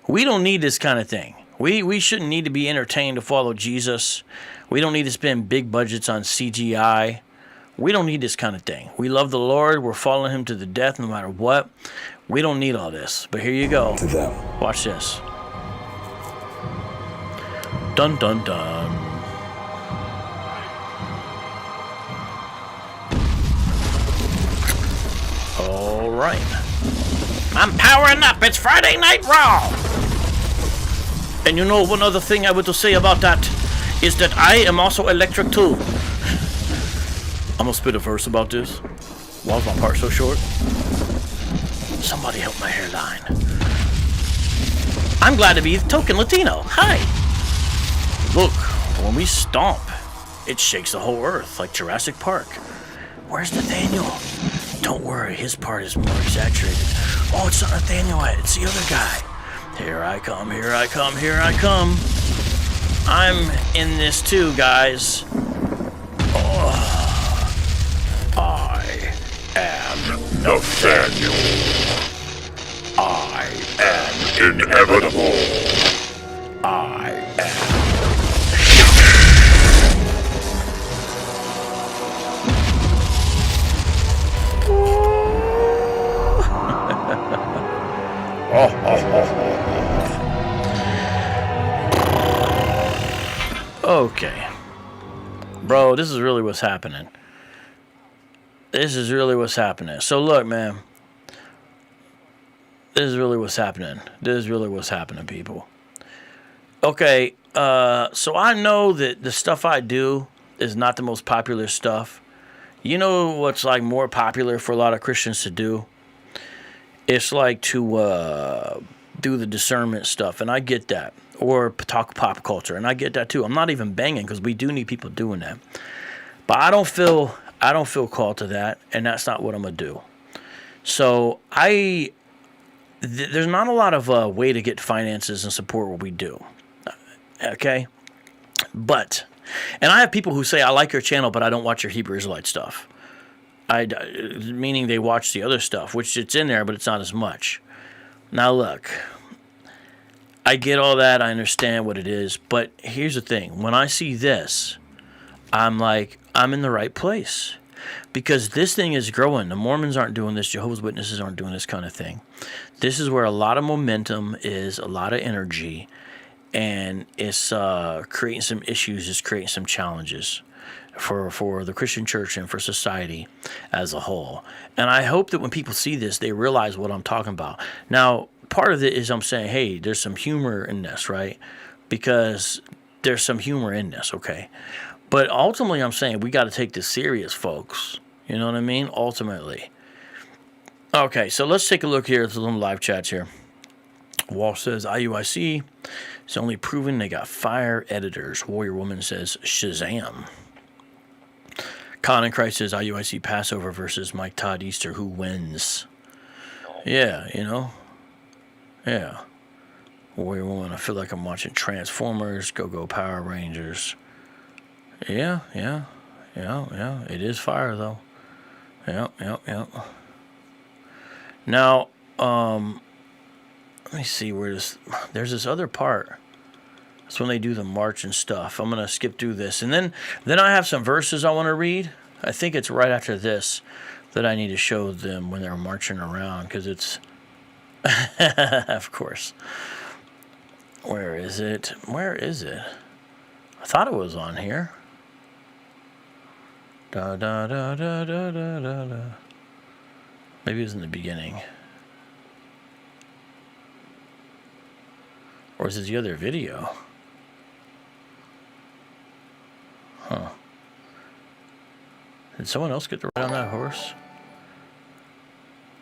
We don't need this kind of thing. We shouldn't need to be entertained to follow Jesus. We don't need to spend big budgets on CGI. We don't need this kind of thing. We love the Lord. We're following him to the death no matter what. We don't need all this. But here you go. To them. Watch this. Dun, dun, dun. All right. I'm powering up. It's Friday Night Raw. And you know, one other thing I want to say about that is that I am also electric too. I'm gonna spit a verse about this. Why is my part so short? Somebody help my hairline. I'm glad to be the token Latino. Hi. Look, when we stomp, it shakes the whole earth like Jurassic Park. Where's Nathaniel? Don't worry, his part is more exaggerated. Oh, it's not Nathaniel, it's the other guy. Here I come, here I come, here I come. I'm in this too, guys. Oh. I am Nathaniel. I am inevitable. I am. Okay. Bro, this is really what's happening. This is really what's happening. So look, man. This is really what's happening. This is really what's happening, people. Okay, so I know that the stuff I do is not the most popular stuff. You know what's like more popular for a lot of Christians to do? It's like to do the discernment stuff, and I get that. Or talk pop culture, and I get that too. I'm not even banging because we do need people doing that. But I don't feel called to that, and that's not what I'm gonna do. So there's not a lot of way to get finances and support what we do. Okay, but and I have people who say I like your channel, but I don't watch your Hebrew Israelite stuff. Meaning they watch the other stuff, which it's in there, but it's not as much. Now look, I get all that. I understand what it is, but here's the thing: when I see this, I'm like, I'm in the right place. Because this thing is growing. The Mormons aren't doing this. Jehovah's Witnesses aren't doing this kind of thing. This is where a lot of momentum is, a lot of energy, and it's creating some issues, it's creating some challenges for the Christian church and for society as a whole. And I hope that when people see this, they realize what I'm talking about. Now, part of it is I'm saying, hey, there's some humor in this, right? Because there's some humor in this, okay? But ultimately, I'm saying we got to take this serious, folks. You know what I mean? Ultimately. Okay, so let's take a look here at the little live chats here. Walsh says, IUIC is only proven they got fire editors. Warrior Woman says, Shazam. Conan Christ says, IUIC Passover versus Mike Todd Easter. Who wins? Yeah, you know? Yeah. Warrior Woman, I feel like I'm watching Transformers, Go-Go Power Rangers. Yeah. It is fire, though. Yeah. Now, let me see where there's this other part. That's when they do the march and stuff. I'm going to skip through this. And then I have some verses I want to read. I think it's right after this that I need to show them when they're marching around, because it's, of course. Where is it? I thought it was on here. Da da da da da da da da. Maybe it was in the beginning. Or is it the other video? Huh. Did someone else get to ride on that horse?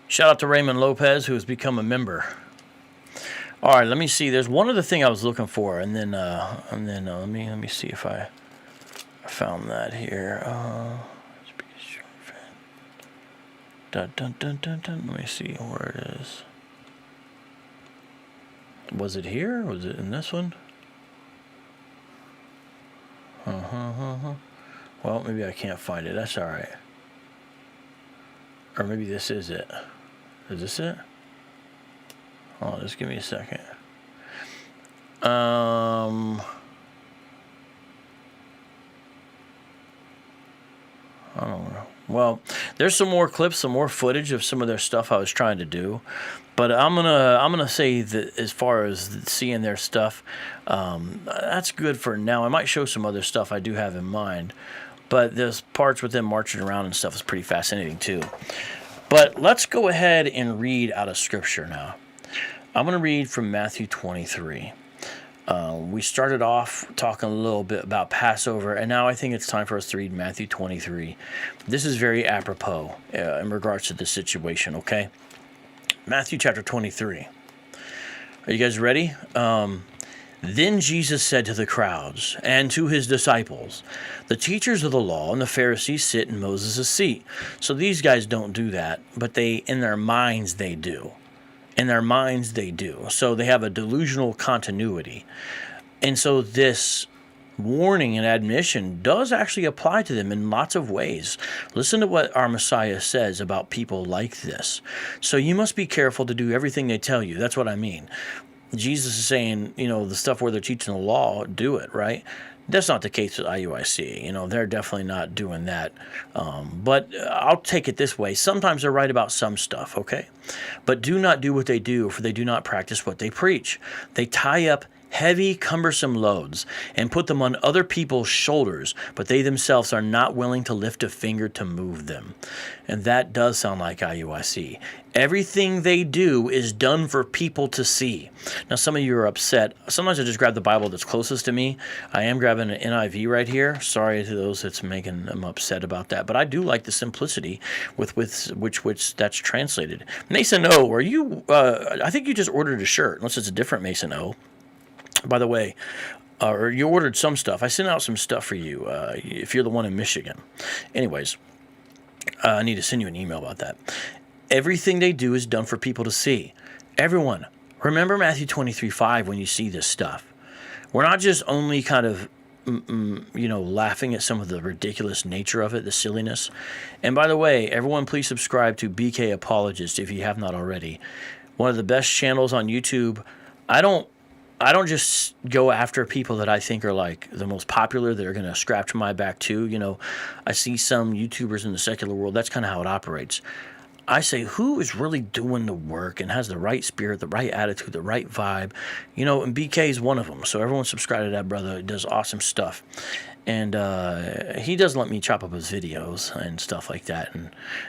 Shout out to Raymond Lopez, who has become a member. All right, let me see. There's one other thing I was looking for, and then let me see if I found that here. Let me see where it is. Was it here? Was it in this one? Well, maybe I can't find it. That's all right. Or maybe this is it. Is this it? Oh, just give me a second. I don't know. Well, there's some more clips, some more footage of some of their stuff I was trying to do, but I'm gonna say that as far as seeing their stuff, that's good for now. I might show some other stuff I do have in mind, but there's parts with them marching around and stuff is pretty fascinating too. But let's go ahead and read out of Scripture now. I'm going to read from Matthew 23. We started off talking a little bit about Passover, and now I think it's time for us to read Matthew 23. This is very apropos in regards to this situation, okay? Matthew chapter 23. Are you guys ready? Then Jesus said to the crowds and to his disciples, the teachers of the law and the Pharisees sit in Moses' seat. So these guys don't do that, but in their minds they do. In their minds they do. So they have a delusional continuity. And so this warning and admonition does actually apply to them in lots of ways. Listen to what our Messiah says about people like this. So you must be careful to do everything they tell you. That's what I mean. Jesus is saying, the stuff where they're teaching the law, do it, right? That's not the case with IUIC. They're definitely not doing that. But I'll take it this way. Sometimes they're right about some stuff, okay? But do not do what they do, for they do not practice what they preach. They tie up heavy, cumbersome loads and put them on other people's shoulders, but they themselves are not willing to lift a finger to move them. And that does sound like IUIC. Everything they do is done for people to see. Now, some of you are upset. Sometimes I just grab the Bible that's closest to me. I am grabbing an NIV right here. Sorry to those that's making them upset about that. But I do like the simplicity with which that's translated. Mason O, are you, I think you just ordered a shirt, unless it's a different Mason O. By the way, or you ordered some stuff. I sent out some stuff for you if you're the one in Michigan. Anyways, I need to send you an email about that. Everything they do is done for people to see. Everyone, remember Matthew 23:5 when you see this stuff. We're not just only kind of, laughing at some of the ridiculous nature of it, the silliness. And by the way, everyone, please subscribe to BK Apologist if you have not already. One of the best channels on YouTube. I don't just go after people that I think are like the most popular that are going to scratch my back too. I see some YouTubers in the secular world. That's kind of how it operates. I say, who is really doing the work and has the right spirit, the right attitude, the right vibe? And BK is one of them. So everyone subscribe to that brother. He does awesome stuff. And he does let me chop up his videos and stuff like that.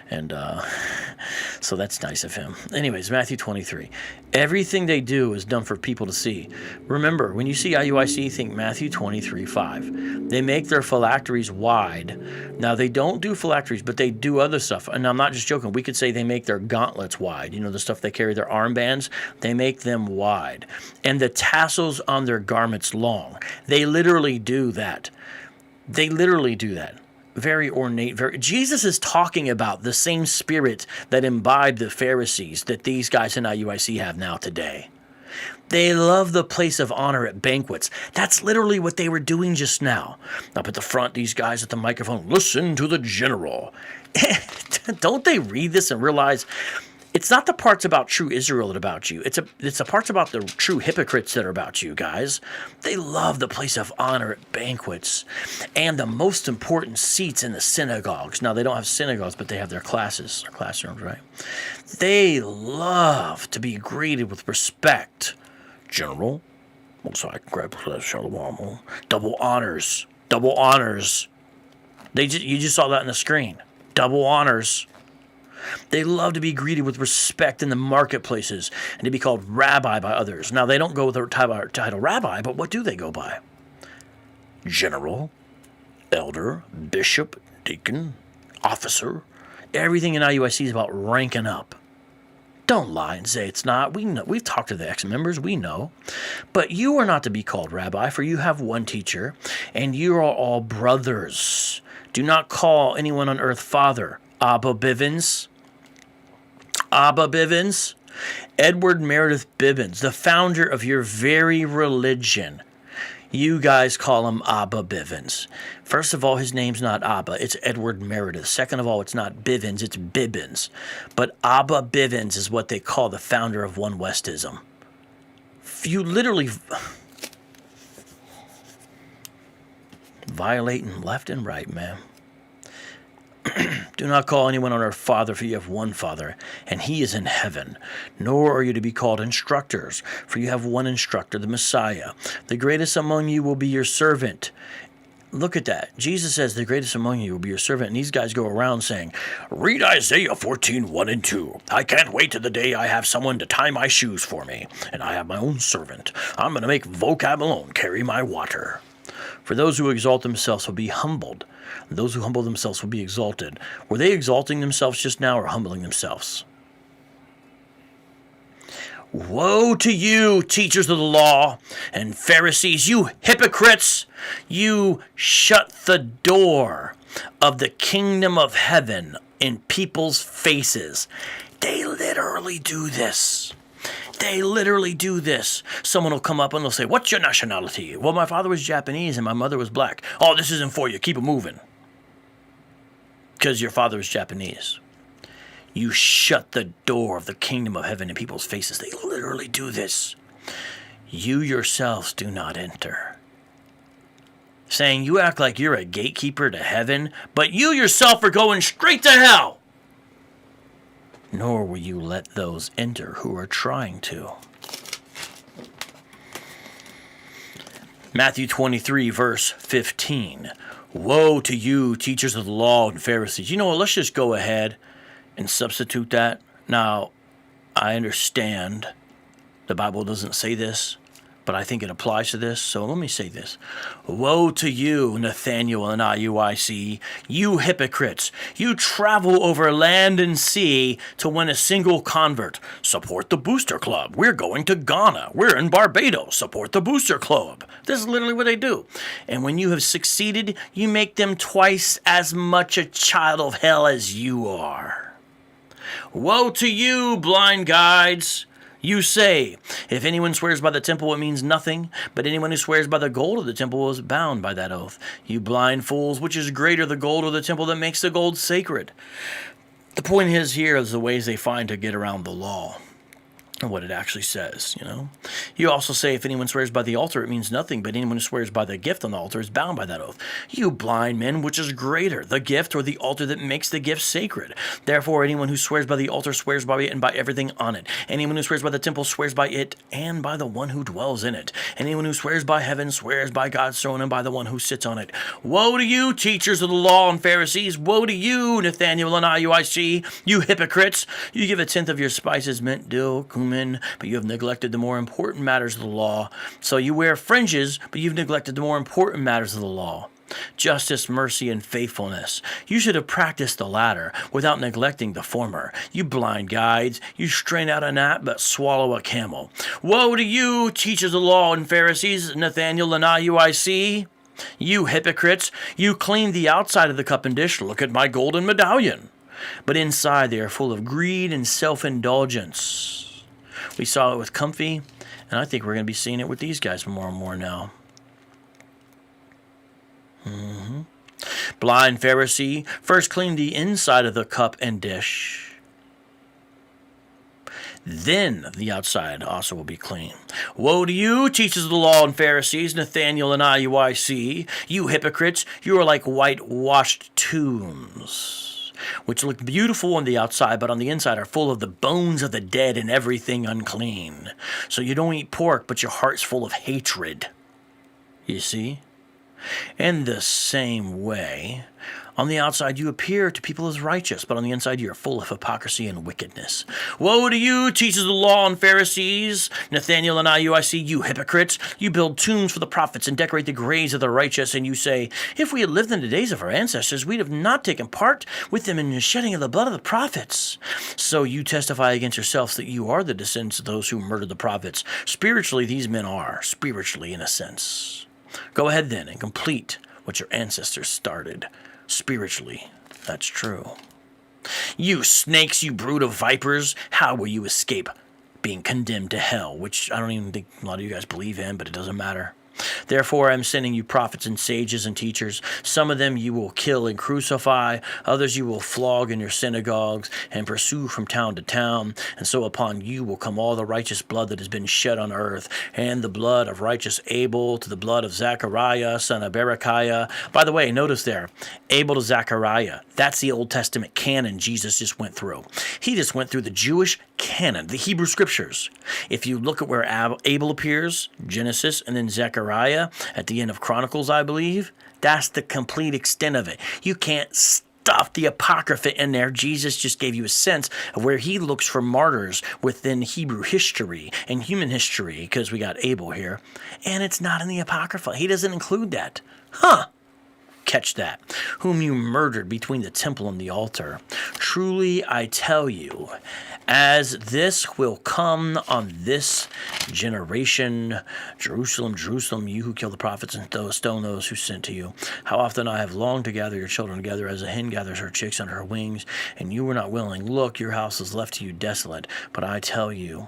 And so that's nice of him. Anyways, Matthew 23. Everything they do is done for people to see. Remember, when you see IUIC, think Matthew 23:5. They make their phylacteries wide. Now, they don't do phylacteries, but they do other stuff. And I'm not just joking. We could say they make their gauntlets wide. The stuff they carry, their armbands. They make them wide. And the tassels on their garments long. They literally do that. They literally do that. Very ornate. Jesus is talking about the same spirit that imbibed the Pharisees that these guys in IUIC have now today. They love the place of honor at banquets. That's literally what they were doing just now. Up at the front, these guys at the microphone, listen to the general. Don't they read this and realize it's not the parts about true Israel that are about you. It's the parts about the true hypocrites that are about you, guys. They love the place of honor at banquets and the most important seats in the synagogues. Now, they don't have synagogues, but they have their classes, their classrooms, right? They love to be greeted with respect. General, so I can grab Shalom. Double honors. Double honors. You just saw that on the screen. Double honors. They love to be greeted with respect in the marketplaces and to be called rabbi by others. Now, they don't go with the title rabbi, but what do they go by? General, elder, bishop, deacon, officer. Everything in IUIC is about ranking up. Don't lie and say it's not. We know. We've talked to the ex-members. We know. But you are not to be called rabbi, for you have one teacher, and you are all brothers. Do not call anyone on earth father. Abba Bivens. Abba Bivens. Edward Meredith Bibbins, the founder of your very religion. You guys call him Abba Bivens. First of all, his name's not Abba, it's Edward Meredith. Second of all, it's not Bivens, it's Bibbins. But Abba Bivens is what they call the founder of One Westism. You literally violating left and right, man. Do not call anyone on earth father, for you have one Father, and he is in heaven. Nor are you to be called instructors, for you have one instructor, the Messiah. The greatest among you will be your servant. Look at that. Jesus says the greatest among you will be your servant, and these guys go around saying, read Isaiah 14:1 and 2. I can't wait to the day I have someone to tie my shoes for me, and I have my own servant. I'm going to make vocab alone carry my water. For those who exalt themselves will be humbled. Those who humble themselves will be exalted. Were they exalting themselves just now or humbling themselves? Woe to you, teachers of the law and Pharisees, you hypocrites! You shut the door of the kingdom of heaven in people's faces. They literally do this. They literally do this. Someone will come up and they'll say, what's your nationality? Well, my father was Japanese and my mother was black. Oh, this isn't for you. Keep it moving. Because your father was Japanese. You shut the door of the kingdom of heaven in people's faces. They literally do this. You yourselves do not enter. Saying you act like you're a gatekeeper to heaven, but you yourself are going straight to hell. Nor will you let those enter who are trying to. Matthew 23, verse 15. Woe to you, teachers of the law and Pharisees. You know what? Let's just go ahead and substitute that. Now, I understand the Bible doesn't say this, but I think it applies to this, so let me say this. Woe to you, Nathaniel and IUIC, you hypocrites. You travel over land and sea to win a single convert. Support the Booster Club. We're going to Ghana. We're in Barbados. Support the Booster Club. This is literally what they do. And when you have succeeded, you make them twice as much a child of hell as you are. Woe to you, blind guides. You say, if anyone swears by the temple, it means nothing, but anyone who swears by the gold of the temple is bound by that oath. You blind fools, which is greater, the gold or the temple that makes the gold sacred? The point is here is the ways they find to get around the law and what it actually says, you know. You also say if anyone swears by the altar, it means nothing, but anyone who swears by the gift on the altar is bound by that oath. You blind men, which is greater, the gift or the altar that makes the gift sacred? Therefore, anyone who swears by the altar swears by it and by everything on it. Anyone who swears by the temple swears by it and by the one who dwells in it. Anyone who swears by heaven swears by God's throne and by the one who sits on it. Woe to you, teachers of the law and Pharisees! Woe to you, Nathaniel and IUIC, you hypocrites! You give a tenth of your spices, mint, dill, cumin, but you have neglected the more important matters of the law. So you wear fringes, but you've neglected the more important matters of the law. Justice, mercy, and faithfulness. You should have practiced the latter without neglecting the former. You blind guides, you strain out a gnat but swallow a camel. Woe to you, teachers of the law and Pharisees, Nathaniel and IUIC! You hypocrites, you clean the outside of the cup and dish. Look at my golden medallion. But inside they are full of greed and self-indulgence. We saw it with Comfy, and I think we're going to be seeing it with these guys more and more now. Blind Pharisee, first clean the inside of the cup and dish. Then the outside also will be clean. Woe to you, teachers of the law and Pharisees, Nathaniel and IUIC, you hypocrites, you are like whitewashed tombs, which look beautiful on the outside, but on the inside are full of the bones of the dead and everything unclean. So you don't eat pork, but your heart's full of hatred. You see? In the same way, on the outside you appear to people as righteous, but on the inside you are full of hypocrisy and wickedness. Woe to you, teachers of the law and Pharisees, Nathaniel and IUIC, you hypocrites! You build tombs for the prophets and decorate the graves of the righteous, and you say, if we had lived in the days of our ancestors, we'd have not taken part with them in the shedding of the blood of the prophets. So you testify against yourselves that you are the descendants of those who murdered the prophets. Spiritually, these men are, spiritually in a sense. Go ahead then and complete what your ancestors started. Spiritually, that's true. You snakes, you brood of vipers, how will you escape being condemned to hell? Which I don't even think a lot of you guys believe in, but it doesn't matter. Therefore, I'm sending you prophets and sages and teachers. Some of them you will kill and crucify. Others you will flog in your synagogues and pursue from town to town. And so upon you will come all the righteous blood that has been shed on earth, and the blood of righteous Abel to the blood of Zechariah, son of Berechiah. By the way, notice there, Abel to Zechariah. That's the Old Testament canon Jesus just went through. He just went through the Jewish canon, the Hebrew scriptures. If you look at where Abel appears, Genesis, and then Zechariah at the end of Chronicles, I believe, that's the complete extent of it. You can't stuff the Apocrypha in there. Jesus just gave you a sense of where he looks for martyrs within Hebrew history and human history, because we got Abel here, and it's not in the Apocrypha. He doesn't include that. Catch that. Whom you murdered between the temple and the altar. Truly I tell you, as this will come on this generation, Jerusalem, Jerusalem, you who kill the prophets and stone those who sent to you. How often I have longed to gather your children together as a hen gathers her chicks under her wings, and you were not willing. Look, your house is left to you desolate. But I tell you,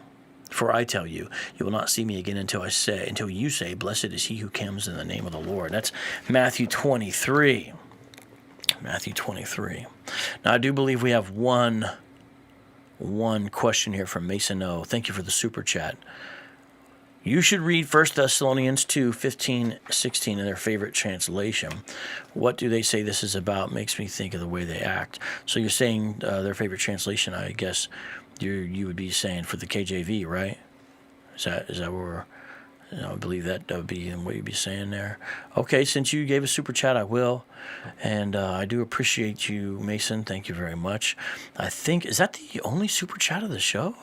you will not see me again until you say, blessed is he who comes in the name of the Lord. That's Matthew 23. Matthew 23. Now, I do believe we have one question here from Mason O. Thank you for the super chat. You should read 1 Thessalonians 2, 15, 16 in their favorite translation. What do they say this is about? Makes me think of the way they act. So you're saying their favorite translation, I guess you would be saying for the KJV, right? Is that I believe that would be what you'd be saying there. Okay, since you gave a super chat, I will. And I do appreciate you, Mason. Thank you very much. I think, is that the only super chat of the show?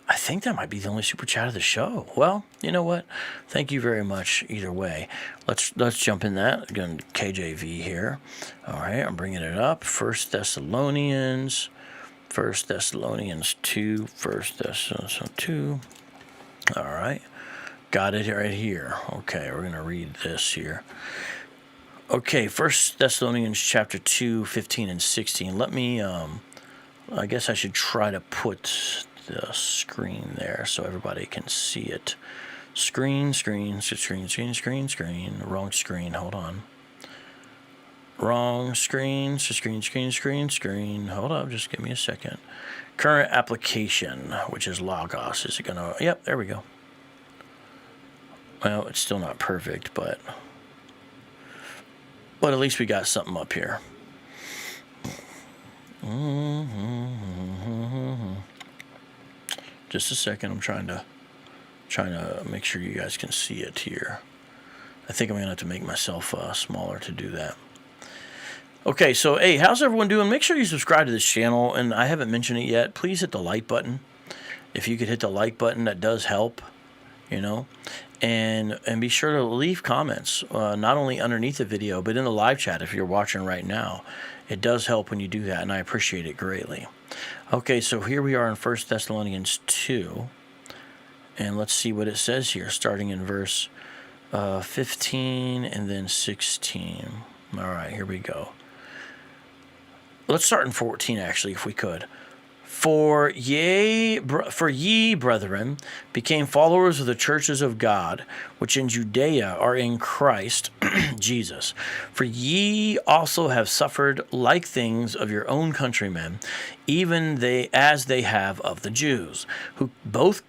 I think that might be the only super chat of the show. Well, you know what? Thank you very much either way. Let's jump in that. Again, KJV here. All right, I'm bringing it up. 1 Thessalonians 2. 1 Thessalonians 2. All right. Got it right here. Okay, we're going to read this here. Okay, 1 Thessalonians chapter 2, 15 and 16. Let me, I guess I should try to put the screen there so everybody can see it. Screen. Wrong screen. Hold on. Wrong screen. Screen. Hold up. Just give me a second. Current application, which is Logos. Is it going to... Yep, there we go. Well, it's still not perfect, but at least we got something up here. Just a second. I'm trying to make sure you guys can see it here. I think I'm going to have to make myself smaller to do that. Okay, so, hey, how's everyone doing? Make sure you subscribe to this channel, and I haven't mentioned it yet. Please hit the like button. If you could hit the like button, that does help, you know. And be sure to leave comments, not only underneath the video, but in the live chat if you're watching right now. It does help when you do that, and I appreciate it greatly. Okay, so here we are in 1 Thessalonians 2, and let's see what it says here, starting in verse 15 and then 16. All right, here we go. Let's start in 14, actually, if we could. For ye, brethren, became followers of the churches of God, which in Judea are in Christ Jesus. For ye also have suffered like things of your own countrymen, even as they have of the Jews, who both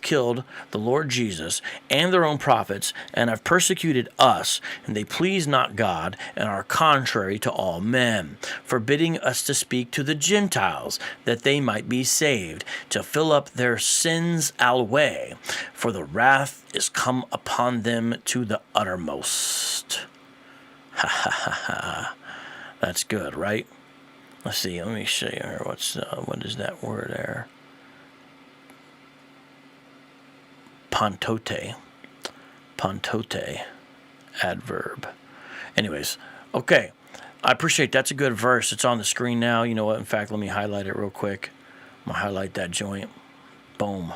killed the Lord Jesus and their own prophets, and have persecuted us, and they please not God, and are contrary to all men, forbidding us to speak to the Gentiles, that they might be saved, to fill up their sins alway, for the wrath is come upon them to the uttermost. Ha ha ha ha. That's good, right? Let's see. Let me show you here. What is that word there? Pantote, adverb. Anyways, okay. I appreciate that's a good verse. It's on the screen now. You know what? In fact, let me highlight it real quick. I'm gonna highlight that joint. Boom.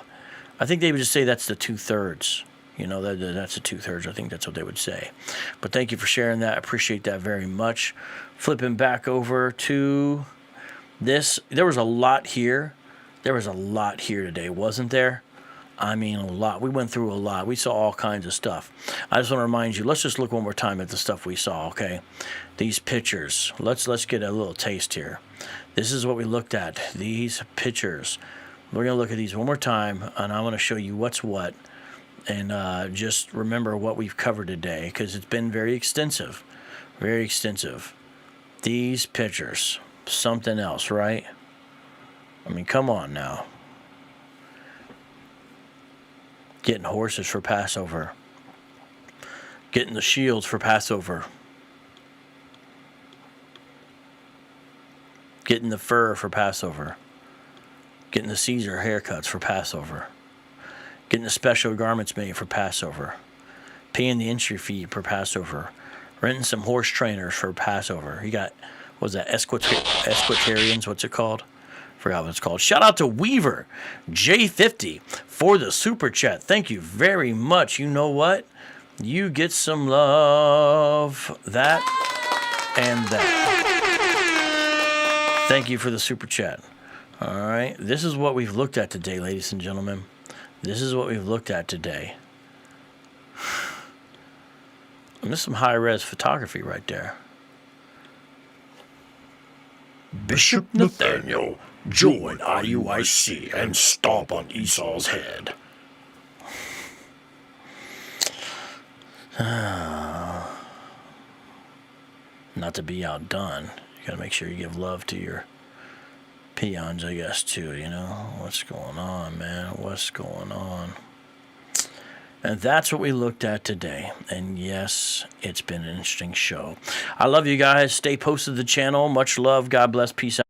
I think they would just say that's the 2/3. You know, that's the 2/3. I think that's what they would say. But thank you for sharing that. I appreciate that very much. Flipping back over to this. There was a lot here. There was a lot here today, wasn't there? I mean, a lot. We went through a lot. We saw all kinds of stuff. I just want to remind you, let's just look one more time at the stuff we saw, okay? These pictures. Let's get a little taste here. This is what we looked at. These pictures. We're going to look at these one more time, and I want to show you what's what. And just remember what we've covered today, because it's been very extensive. Very extensive. These pictures. Something else, right? I mean, come on now. Getting horses for Passover. Getting the shields for Passover. Getting the fur for Passover. Getting the Caesar haircuts for Passover. Getting the special garments made for Passover. Paying the entry fee for Passover. Renting some horse trainers for Passover. You got, what was that, Esquitarians? What's it called? Forgot what it's called. Shout out to Weaver J50 for the super chat. Thank you very much. You know what? You get some love. That and that. Thank you for the super chat. All right. This is what we've looked at today, ladies and gentlemen. This is what we've looked at today. And this is some high-res photography right there. Bishop Nathaniel, join IUIC and stomp on Esau's head. Not to be outdone. You gotta make sure you give love to your peons, I guess, too, you know? What's going on, man? What's going on? And that's what we looked at today. And yes, it's been an interesting show. I love you guys. Stay posted to the channel. Much love. God bless. Peace out.